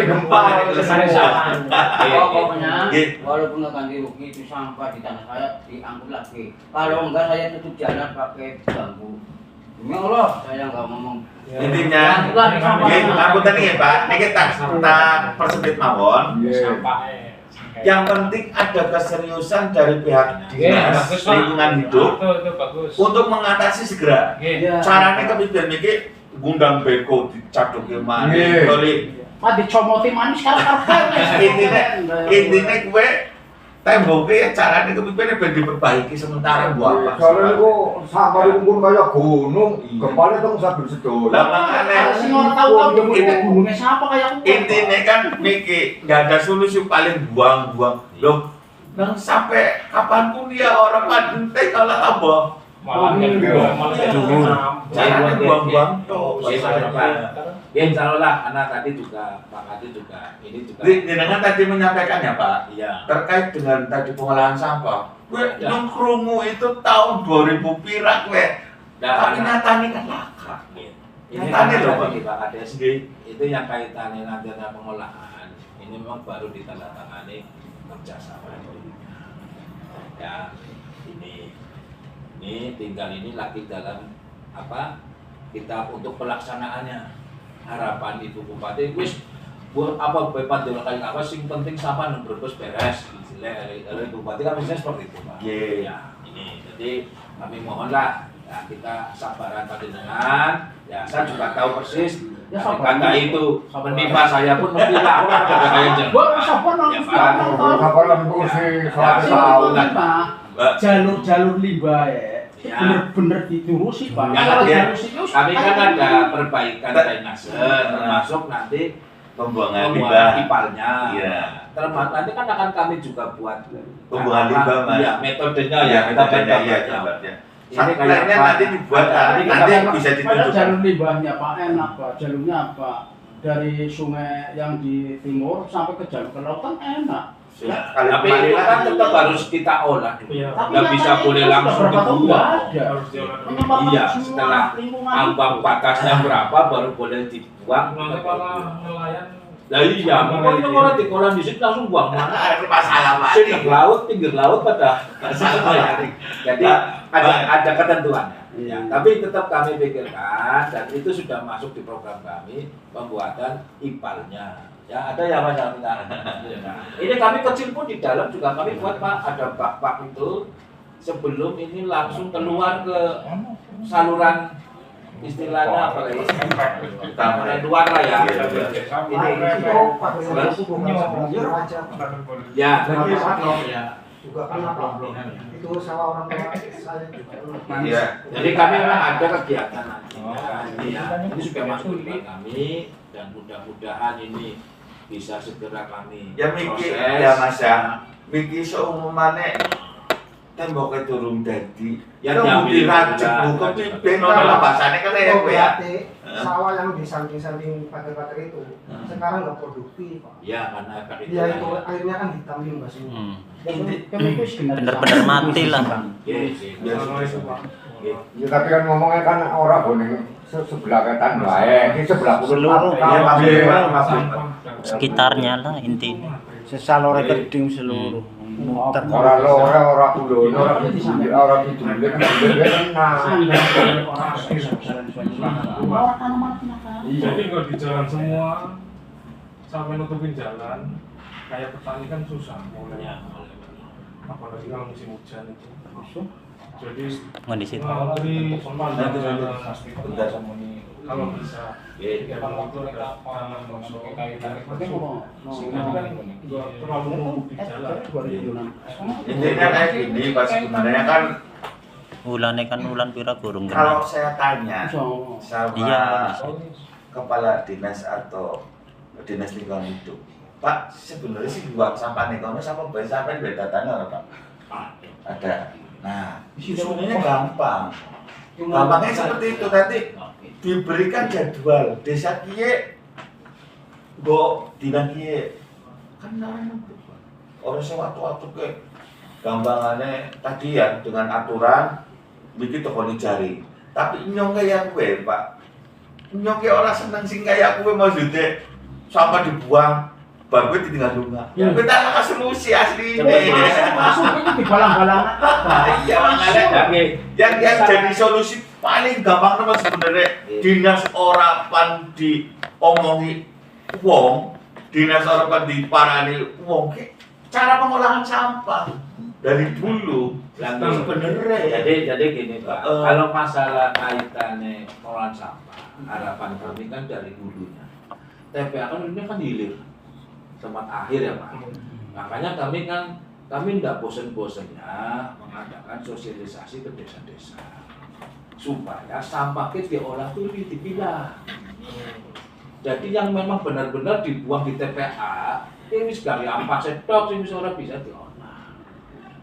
gempal. Pokoknya walaupun nggak ganti rugi itu sampah di tanah saya diangkut lagi. Kalau enggak saya tutup jalan pakai bambu. Demi Allah saya nggak ngomong. Intinya, Angkut lagi sampahnya. aku tadi ya Pak, ini kita persempit mawon. Yang penting ada keseriusan dari pihak dinas bagus, Pak. lingkungan hidup Itu bagus. untuk mengatasi segera. Iya. Caranya kemudian ini gundang beko dicaduke maneh, Iya. kali Ah dicomoti manis sekarang intinya gue temboknya caranya kemudian ben diperbaiki sementara buat apa? Soalnya itu sampah itu pun kayak gunung, gempalnya tong sabu sedul. Lah makanya Sing ora tahu gunungnya siapa kayak aku. intinya kan Miki nggak ada solusi paling buang-buang loh. Nah sampai kapanpun ya orang penting kalau tambah Malah caranya buang-buang toh. Ya insya Allah anak tadi juga, Pak Kadi juga, ini juga. Jenengan tadi menyampaikan ya Pak, Iya. terkait dengan tadi pengolahan sampah. Gue Ya. nung krungu itu tahun 2000 pirak gue. Nah, Tapi anak- nyatanya kan laka. Ini Nyatanya loh, Pak. Pak Kades, itu yang kaitannya nanti dengan pengolahan. Ini memang baru ditandatangani kerjasama. Ya, ini tinggal ini lagi dalam apa? Kita untuk pelaksanaannya. Harapan Ibu Bupati, wis buat apa bepat dulu kali apa sing penting sampah nang Brebes beres. Ibu Bupati kan biasanya seperti itu, Pak. Iya. Ya, ini. Jadi kami mohonlah ya kita sabaran panjenengan. Ya, saya juga tahu persis Ya, kata sabar. itu menimpa saya pun mesti tahu lah ada kayak jeneng. Gua sabar nang. Ya, Pak. Sampah yang kursi Ya, 100 ya. tahun. Mbak, Jalur limbah ya. Ya. Bener-bener diturusi Pak. Ya, Kalau ya. jalur situ Kami kan ada perbaikan drainase, termasuk nanti pembuangan pembuangan limbah. ipalnya. Iya. Termasuk nanti kan akan kami juga buat Pembuangan limbah, Mas. Iya, metodenya Ya, ya. kita beda ya, ya. gambarnya. Ini Sampelnya kayak apa? nanti dibuat, Nanti nanti kita- bisa Pada ditunjukkan. jalur limbahnya Pak enak Pak, jalurnya apa? Dari sungai yang di timur sampai ke jalur ke lautan enak. Ya, Tapi itu kan tetap harus kita olah dulu. Iya. Nggak bisa boleh langsung dibuang. Harus jalan. Iya, setelah ambang batasnya berapa baru boleh dibuang. Nanti kalau nelayan Lah iya, pokoknya orang di kolam di situ langsung buang mana? Ada masalah Pak. Pinggir laut pada masalah. Jadi ada ketentuannya. Ya, tapi tetap kami pikirkan dan itu sudah masuk di program kami pembuatan ipalnya. Ya ada ya Mas Alvita. Ini kami kecil pun di dalam juga kami buat Pak, ada bak-bak itu sebelum ini langsung keluar ke saluran istilahnya apa lagi? Saluran luar lah ya. Ini ya. Juga kan itu sama orang tua saya juga. Iya. Jadi kami memang ada kegiatan nanti. Ini sudah masuk di kami dan mudah-mudahan ini bisa segera kami Ya Miki, proses. ya Mas ya. Miki seumumane temboknya turun dadi. Ya, Yang diambil diracik udah. bukan pimpin kalau bahasanya kan ya Oh, Bu, ya. berarti sawah yang di samping-samping pagar-pagar itu sekarang nggak produktif, Pak. Ya karena efek itu. Ya itu akhirnya kan hitam limbah semua. Bener-bener mati lah. Ya tapi kan ngomongnya kan orang boleh sebelah ketan baik, di sebelah Seluruh. Iya, Pak. Iya. Sekitarnya lah intinya. Sesalore keding seluruh. Muter. Orang lore, orang kulo, orang kidul, orang kidul, Orang tanaman kenapa? Jadi kalau di jalan semua sampai nutupin jalan, kayak petani kan susah mulai. Ya. Apalagi kalau musim hujan itu. Jadi Kondisi itu. melalui Nanti, bentar. kalau bisa kalau itu ada tanam masuk sehingga kan nggak terlalu numpuk di jalan. Intinya kayak gini, Pak, sebenarnya kan Ulane kan ulan pira gurung kalau kena. saya tanya sama Iya. kepala dinas atau dinas lingkungan hidup, Pak, sebenarnya sih buang sampah nih, kalau sama bayi sampah beda tanya Pak? Ada. Nah, sebenarnya gampang. Gampangnya seperti itu, nanti diberikan jadwal desa kie, dina kie, kan orang sewaktu-waktu ke gampangannya tadi ya dengan aturan bikin toko jari. Tapi nyong kayak gue, Pak. Nyong kayak orang seneng sing kayak gue maksudnya sampah dibuang, bar gue ditinggal rumah. Ya gue tak kasih solusi asli ini. Masuk itu di balang-balang apa? Iya makanya yang jadi solusi paling gampang nama sebenarnya dinas orapan diomongi wong, dinas orapan diparani wong, cara pengolahan sampah dari dulu sebenarnya. Jadi gini Pak, kalau masalah kaitannya pengolahan sampah, harapan kami kan dari hulunya. TPA kan ini kan hilir tempat akhir ya Pak. Makanya kami tidak bosan-bosannya mengadakan sosialisasi ke desa-desa supaya sampah kita diolah itu dipilah. Jadi yang memang benar-benar dibuang di TPA ini sekali ampas sedok ini seorang bisa diolah.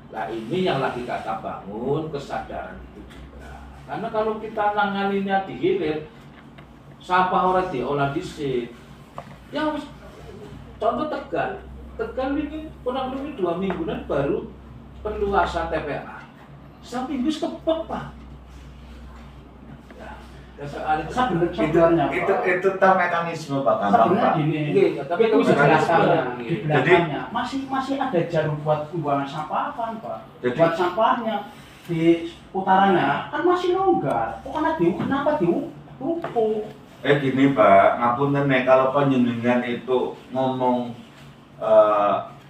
Nah ini yang lagi kita bangun kesadaran itu juga. Karena kalau kita nanganinya di hilir, sampah orang diolah di sini. Ya contoh Tegal ini kurang lebih 2 mingguan baru perluasan TPA. Sampai minggu kebek Pak. Sebenarnya Itu tahu mekanisme Pak gampang Pak. gini, tapi itu bisa jelaskan di Jadi belakangnya masih ada jarum buat pembuangan sampah kan Pak. Buat sampahnya di utaranya kan masih longgar. Kenapa diumpuk? Gini Pak, ngapunten nih kalau panjenengan itu ngomong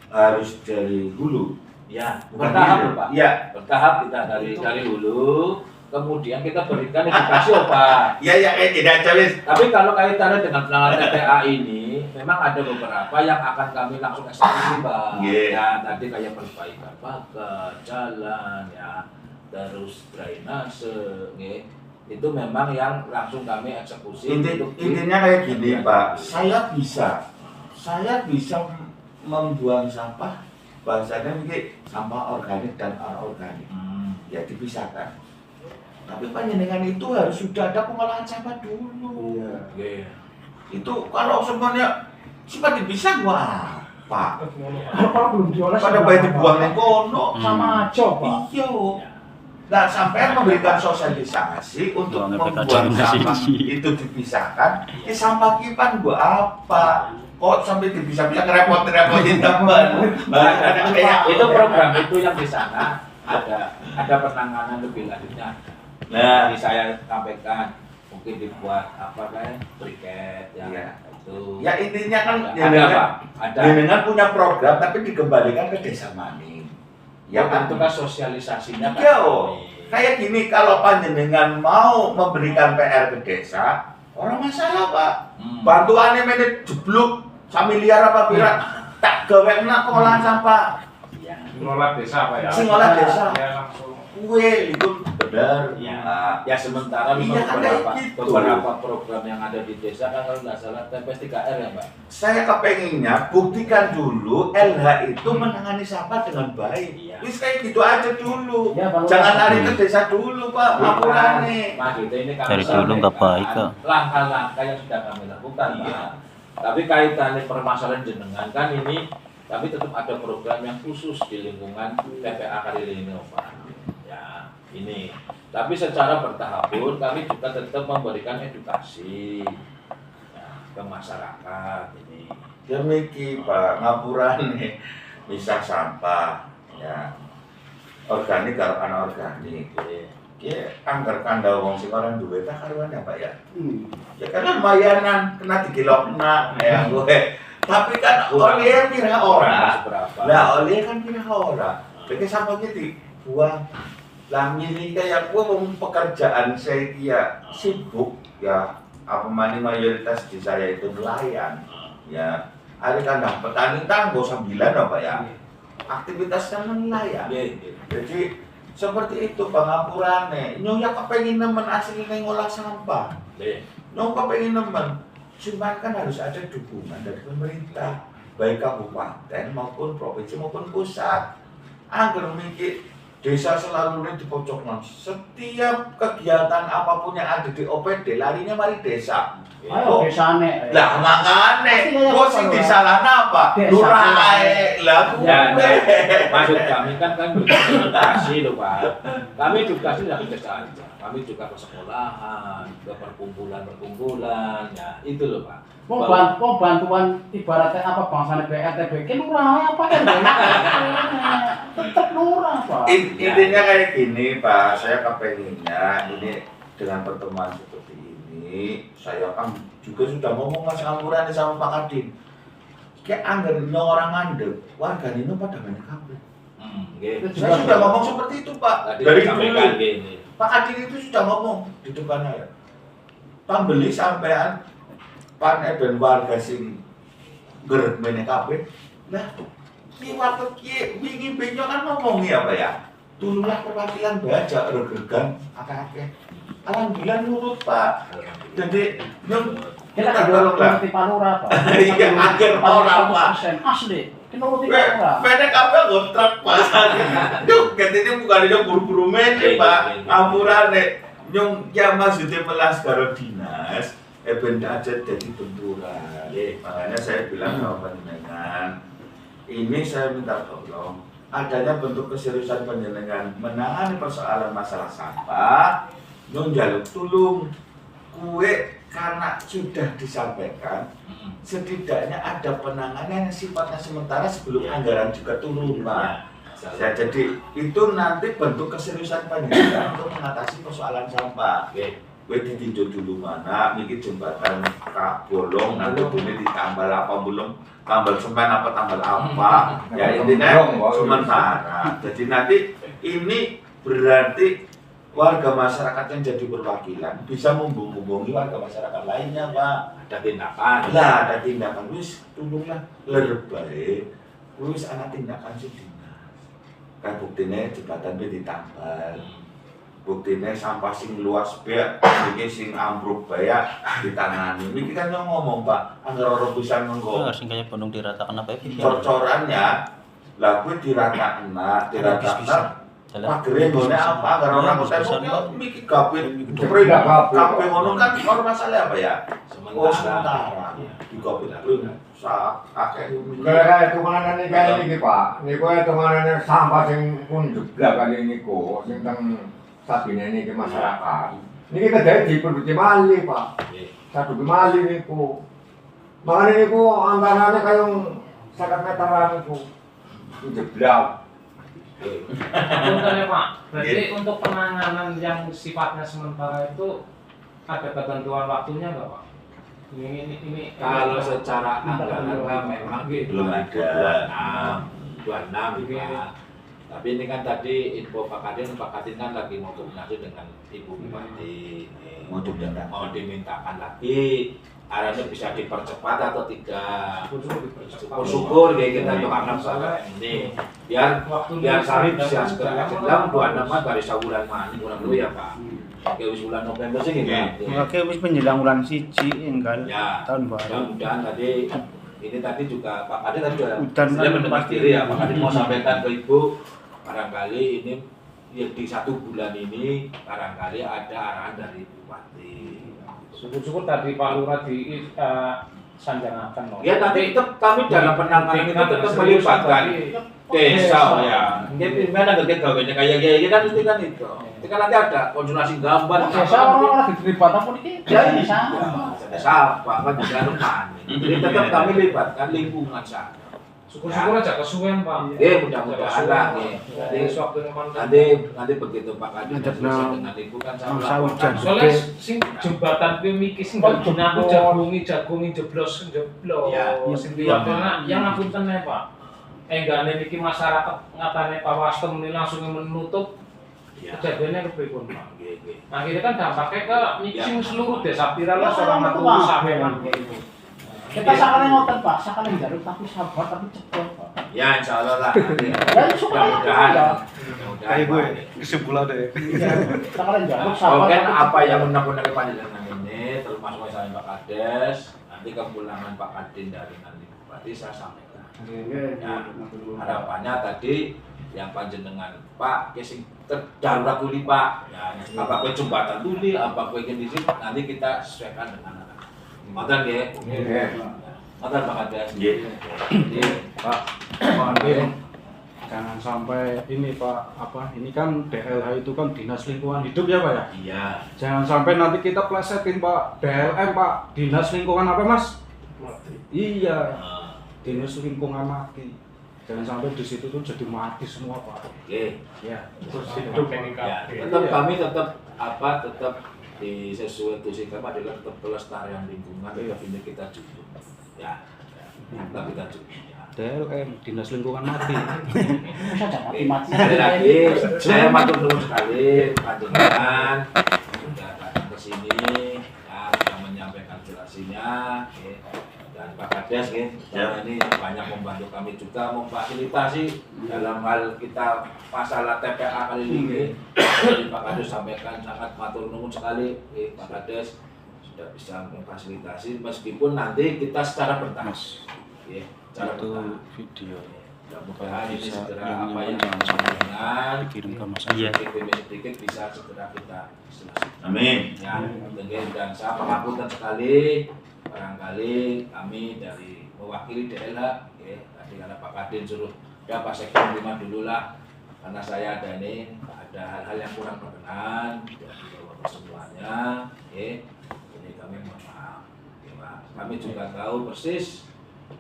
harus dari hulu. Ya, Bukan bertahap hilir. Pak. Iya. Bertahap kita dari hulu, kemudian kita berikan edukasi Pak. Iya tidak jelas. Tapi kalau kaitannya dengan penanganan TPA ini, memang ada beberapa yang akan kami langsung eksekusi Pak. Yeah. Ya, tadi kayak perbaikan pagar, jalan, ya, terus drainase, itu memang yang langsung kami eksekusi. Intinya kayak gini Pak, saya bisa membuang sampah, bahasanya mungkin sampah organik dan anorganik, ya dipisahkan. Tapi panjenengan itu harus sudah ada pengolahan sampah dulu. Iya. Itu kalau semuanya sempat dipisah, wah Pak, Kalau belum diolah pada baik dibuang nih kono. sama aja Pak. Iya. Nah, sampai memberikan sosialisasi untuk membuang sampah itu dipisahkan. Sampah kipan gua apa? Kok sampai dipisah-pisah ngerepot-repotin teman? Itu program itu yang di sana ada penanganan lebih lanjutnya. Nah, Jadi saya sampaikan mungkin dibuat apa kayak briket ya, Iya. itu. ya intinya kan ada apa? Ada. jenengan punya program tapi dikembalikan ke desa Maning. Ya tentu kan sosialisasinya kan. Iya, kayak gini kalau panjenengan mau memberikan PR ke desa, orang masalah Pak. Bantuannya menit jeblok samiliar apa pira tak gawe enak pengolahan sampah. Mengelola desa Pak ya. Sing ngolah desa. Ya langsung. Kue itu benar. Ya sementara memang Iya, kan kayak gitu. beberapa program yang ada di desa kan kalau nggak salah TPS 3R ya Pak. Saya kepenginnya buktikan dulu LH itu menangani sampah dengan baik. Iya. Wis kayak gitu aja dulu. Ya, kalau- Jangan lari ke desa dulu Pak, ngapurane. Mas itu ini kami Dari dulu nggak baik, kok. langkah-langkah yang sudah kami lakukan Pak. Tapi kaitannya permasalahan jenengan kan ini, tapi tetap ada program yang khusus di lingkungan TPA Kalilingo Pak. Ya ini. Tapi secara bertahap pun kami juga tetap memberikan edukasi ya, ke masyarakat ini. Demikian Pak, ngapurane misah sampah ya. Organik karo anorganik. Ya, anggar kandha wong sing ora duwe tak karuan ya Pak ya. Ya kan lumayanan kena digilokna ya gue Tapi kan Kurang. oleh pira ora. Seberapa. Lah oleh kan pira ora. Jadi sampahnya dibuang. Lah milih kayak gua mau pekerjaan saya ya sibuk ya. Apa mani mayoritas di saya itu nelayan. Ya, ada kandang petani tanggo sambilan apa ya? Aktivitasnya nelayan. Jadi seperti itu pengapurannya. Nyonya kepengen nemen aslinya ngolah sampah. Nyonya kepengen nemen. Cuma kan harus ada dukungan dari pemerintah, baik kabupaten maupun provinsi maupun pusat. Agar mikir desa selalu di pojok. Setiap kegiatan apapun yang ada di OPD larinya mari desa. Ayo desane. Lah makane kok sing disalahna apa? Lurah ae. Lah Maksud kami kan edukasi loh Pak. Kami edukasi tidak desa aja. Kami juga ke sekolahan, ke perkumpulan, ya itu loh Pak. Mau bantuan ibaratnya apa bangsane BRT BK lurah apa kan? Tetap lurah Pak. Intinya kayak gini Pak, saya kepenginnya ini dengan pertemuan seperti ini, saya kan juga sudah ngomong Mas Kampuran sama Pak Kadin. Kayak anggarnya orang ngandel, warga ini pada banyak kabel. Saya sudah ngomong seperti itu Pak, dari dulu. Pak Kadin itu sudah ngomong di depannya ya. Pembeli sampean pan dan warga sing geret banyak kabel. Lah, ini waktu wingi benyo kan ngomongnya apa ya? Tululah perwakilan baca regegan akeh-akeh. Alhamdulillah nurut Pak. Jadi yang Kita ada di Palura Pak. iya akhir orang Pak. Asli. Kita nuruti Palura. Pendek kabel kontrak Pak. Yuk, katanya bukan dia buru-buru mene Pak. Ampurane nyong ya maksudnya melas karo dinas. Benda aja jadi benturan. Makanya saya bilang sama panjenengan, ini saya minta tolong adanya bentuk keseriusan panjenengan menangani persoalan masalah sampah. Nyong jaluk tulung kue karena sudah disampaikan setidaknya ada penanganan yang sifatnya sementara sebelum anggaran juga turun Pak. Ya, jadi itu nanti bentuk keseriusan panjenengan untuk mengatasi persoalan sampah. Gue ditinjau dulu mana, mikir jembatan kak bolong, nanti boleh ditambal apa belum, tambal semen apa tambal apa, ya intinya sementara. Jadi nanti ini berarti warga masyarakat yang jadi perwakilan bisa menghubungi warga masyarakat lainnya Pak. Ada tindakan. Lah ada tindakan, wis tolonglah lebih, wis anak tindakan sih dinas. Kan buktinya jembatan itu ditambal. Buktinya sampah sing luas beak, iki sing ambruk bayak ditangani. Iki kan yang ngomong Pak, anggar ora pisan mengko. Sing kaya gunung diratakan apa ya? Cor-corannya lah kuwi diratakna. Pagere ngene apa anggar ora ngoten kok miki gapit. Kabeh ngono kan ora masalah apa ya? Sementara. Digapit kuwi sak akeh Kayak hitungannya nih kayak ini Pak, niku hitungannya sampah sing pun juga kali niku, sing teng sabine niki masyarakat. Niki kedai diproduksi mali Pak, satu mali niku. Makanya niku antaranya kayak 50 meteran niku, jeblak. Contohnya Pak, berarti untuk penanganan yang sifatnya sementara itu ada ketentuan waktunya nggak Pak? Ini Kalau secara anggaran memang belum ada. 26 ya. Tapi ini kan tadi info Pak Kadin kan lagi mau koordinasi dengan Ibu Bupati. Mau dimintakan lagi arahnya bisa dipercepat atau tidak. Syukur kayak kita doakan saja ini biar Sari bisa segera dalam 26 dari sebulan mana kurang dulu ya Pak. Kayak bulan November sih gitu. Oke, wis menjelang bulan 1 kan. Ya. Tahun baru. Dan tadi ini tadi juga Pak Kadin tadi Udan sudah mendengar diri ya Pak Kadin mau sampaikan ke Ibu barangkali ini ya, di 1 bulan ini barangkali ada arahan dari Bupati. syukur-syukur tadi Pak Lurah di sanjangakan loh. Ya tapi tetap kami dalam penanganan itu tetap melibatkan desa ya. Kita gimana nggak gawanya kayak kan itu kan itu. Itu kan nanti ada konsultasi gambar. Desa orang lagi terlibat apa ini? Jadi sama. Desa Pak kan juga rumah. Jadi tetap kami libatkan lingkungan sana. Syukur-syukur aja kesuwen Pak. Mudah-mudahan lah. Jadi sewaktu Nanti begitu Pak Kadin Ajak selesai nang- dengan ibu kan nang saya hujan. melaporkan. soalnya sing jembatan kuwi mikir sing guna aku jagungi jeblos. Ya, Sing karena yang ngapunten ya Pak. Enggane niki masyarakat ngatane Pak Wasto muni langsung menutup. Ya. Kejadiannya kepripun Pak? Nggih. Akhirnya kan dampaknya ke niki Ya. sing seluruh desa Piralah Ya, seorang orang satu tua. sampean. Kita sakane ngoten Pak, sakane njaluk tapi sabar tapi cepet Pak. Ya insya Allah lah. Nanti. Ya syukur Mudah-mudahan. ya. Mudah-mudahan. Pak. kesimpulan deh. Sakane njaluk sabar. Mungkin tapi apa cepet. yang undang-undang panjenengan ini termasuk misalnya Pak Kades, nanti kepulangan Pak Kadin dari nanti Bupati saya sampaikan. Ya, harapannya tadi yang panjenengan Pak kesing darurat dulu Pak. Ya, apa kue jembatan dulu, apa kue di sini nanti kita sesuaikan dengan anak. Ngoten nggih. Ngoten Pak Kades. Nggih. Pak, mohon jangan sampai ini Pak, ini kan DLH itu kan Dinas Lingkungan Hidup ya Pak ya? Iya. Jangan sampai nanti kita plesetin Pak, DLM Pak, Dinas Lingkungan apa Mas? Iya, Dinas Lingkungan mati. Jangan sampai di situ tuh jadi mati semua Pak. Oke. Ya, Terus hidup ini Ya, kabeh. tetap kami tetap di sesuai tusi kami adalah tetap pelestarian lingkungan, tetap ini kita dukung. Ya, tetap kita dukung. Ya. DLM, Dinas Lingkungan mati. Masa jangan mati-mati. Sekali lagi, saya matur nuwun sekali panjenengan sudah datang ke sini, ya, sudah menyampaikan aspirasinya, dan Pak Kades, selama ini banyak membantu kami juga memfasilitasi dalam hal kita masalah TPA kali ini. Jadi Pak Kades sampaikan sangat matur nuwun sekali, Pak Kades sudah bisa memfasilitasi meskipun nanti kita secara bertahap. Cara Itu bertahap. video. Mudah-mudahan ini Bisa segera yang apa yang nyampaikan dengan dikirim ke Mas. Iya. sedikit bisa segera kita selesaikan. Amin. Ya, dan saya pengapunten sekali barangkali kami dari mewakili DLH, tadi karena Pak Kadin suruh ya Pak Sekjen terima dulu lah karena saya ada hal-hal yang kurang berkenan dari Bapak semuanya, ini kami mohon maaf. Pak. Kami juga tahu persis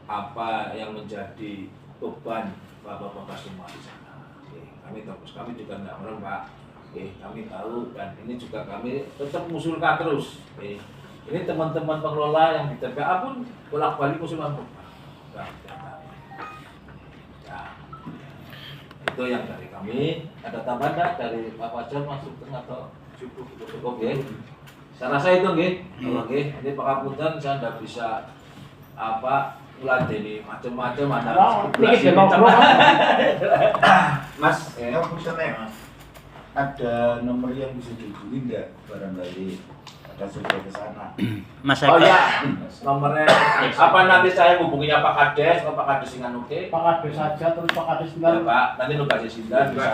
apa yang menjadi beban bapak-bapak semua di sana. Kami tahu, kami juga tidak merem Pak. Kami tahu dan ini juga kami tetap mengusulkan terus. Ini teman-teman pengelola yang di TPA pun bolak-balik usulan Pak. Ya, itu yang dari kami. Ada tambahan nggak dari Pak Fajar masuk atau cukup ya? Saya rasa itu oke. Ini Pak Kapunten saya tidak bisa uladeni macam-macam ada Niki ngobrol. Mas, Mas, ada nomor yang bisa dihubungi nggak barangkali ada survei ke sana? Mas Oh Eka, ya, nomornya apa nanti saya hubunginya Pak Kades, kalau Pak Kades dengan oke. Pak Kades saja terus Pak Kades Ya, tinggal. Pak, nanti lu kasih sindan bisa.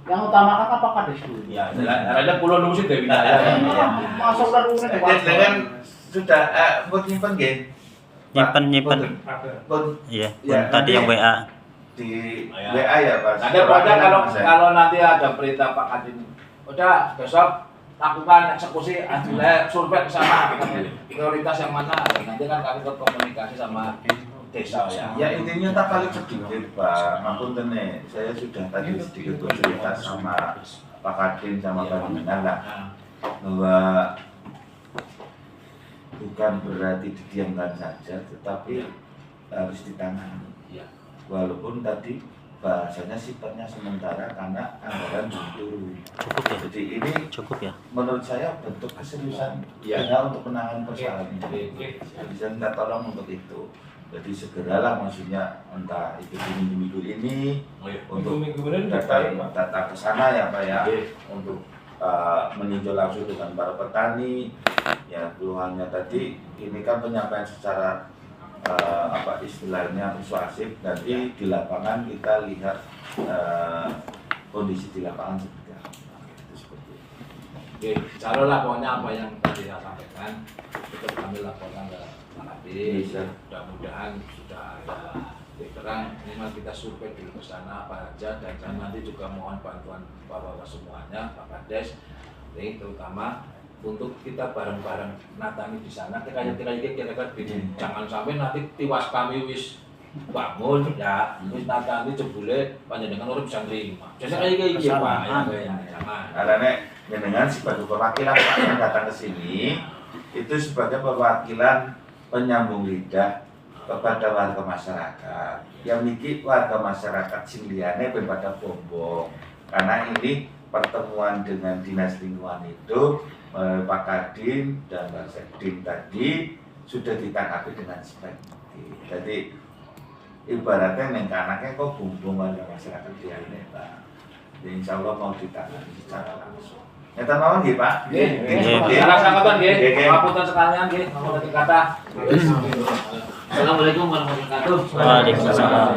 Yang utamakan apa Pak Kades dulu? Ya, ada pulau dulu sih dari wilayah. Masa udah dulu nih Pak. Dengan sudah buat nyimpen gak? nyimpen. Iya, Ya, tadi yang WA. Di Ya. WA ya Pak. Ada pokoknya kalau nanti ada perintah Pak Kadin, udah besok lakukan eksekusi, adilnya survei ke sana, prioritas yang mana, nanti kan kami berkomunikasi sama desa ya. Ya intinya tak paling sedikit Pak, ngapunten nih, saya sudah tadi sedikit bercerita sama Pak Kadin sama Pak Dinan lah, bahwa bukan berarti didiamkan saja, tetapi harus ditangani. Ya. Walaupun tadi bahasanya sifatnya sementara karena anggaran belum turun. Cukup ya? Jadi ini Cukup ya? menurut saya bentuk keseriusan Ya. kita untuk penanganan persoalan ini. Bisa minta tolong untuk itu. Jadi segeralah maksudnya entah itu di minggu ini untuk datang ke sana ya Pak ya, untuk meninjau langsung dengan para petani. Ya keluhannya tadi ini kan penyampaian secara istilahnya persuasif. Nanti di lapangan kita lihat kondisi di lapangan seperti apa. Itu seperti itu. Oke, calonlah pokoknya apa yang tadi saya sampaikan tetap kami laporkan ke Pak Kadin. Mudah-mudahan sudah ada terang. Memang kita survei dulu ke sana apa aja dan saya nanti juga mohon bantuan bapak-bapak semuanya, Pak Kades, ini terutama untuk kita bareng-bareng natangi di sana. Kira-kira jangan sampai nanti tiwas kami wis bangun ya wis natani jebule panjenengan urip bisa nrimo. Jadi kayak gitu Pak, ya jangan. Karena nek jenengan sebagai perwakilan Pak yang datang ke sini itu sebagai perwakilan penyambung lidah kepada warga masyarakat. Yang niki warga masyarakat sing liyane ben pada bombong. Karena ini pertemuan dengan Dinas Lingkungan Hidup, Pak Kadin dan Pak Sekdim tadi sudah ditanggapi dengan sebaik mungkin. Jadi ibaratnya neng anaknya kok bumbung warga masyarakat dia ini Pak. Jadi insya Allah mau ditangani secara langsung. Nyata mawon nggih Pak. Nggih. Rasa ngoten nggih. Ngapunten sekalian nggih, ngoten kata. Assalamualaikum warahmatullahi wabarakatuh. Waalaikumsalam.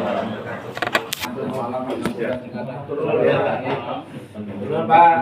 Pak.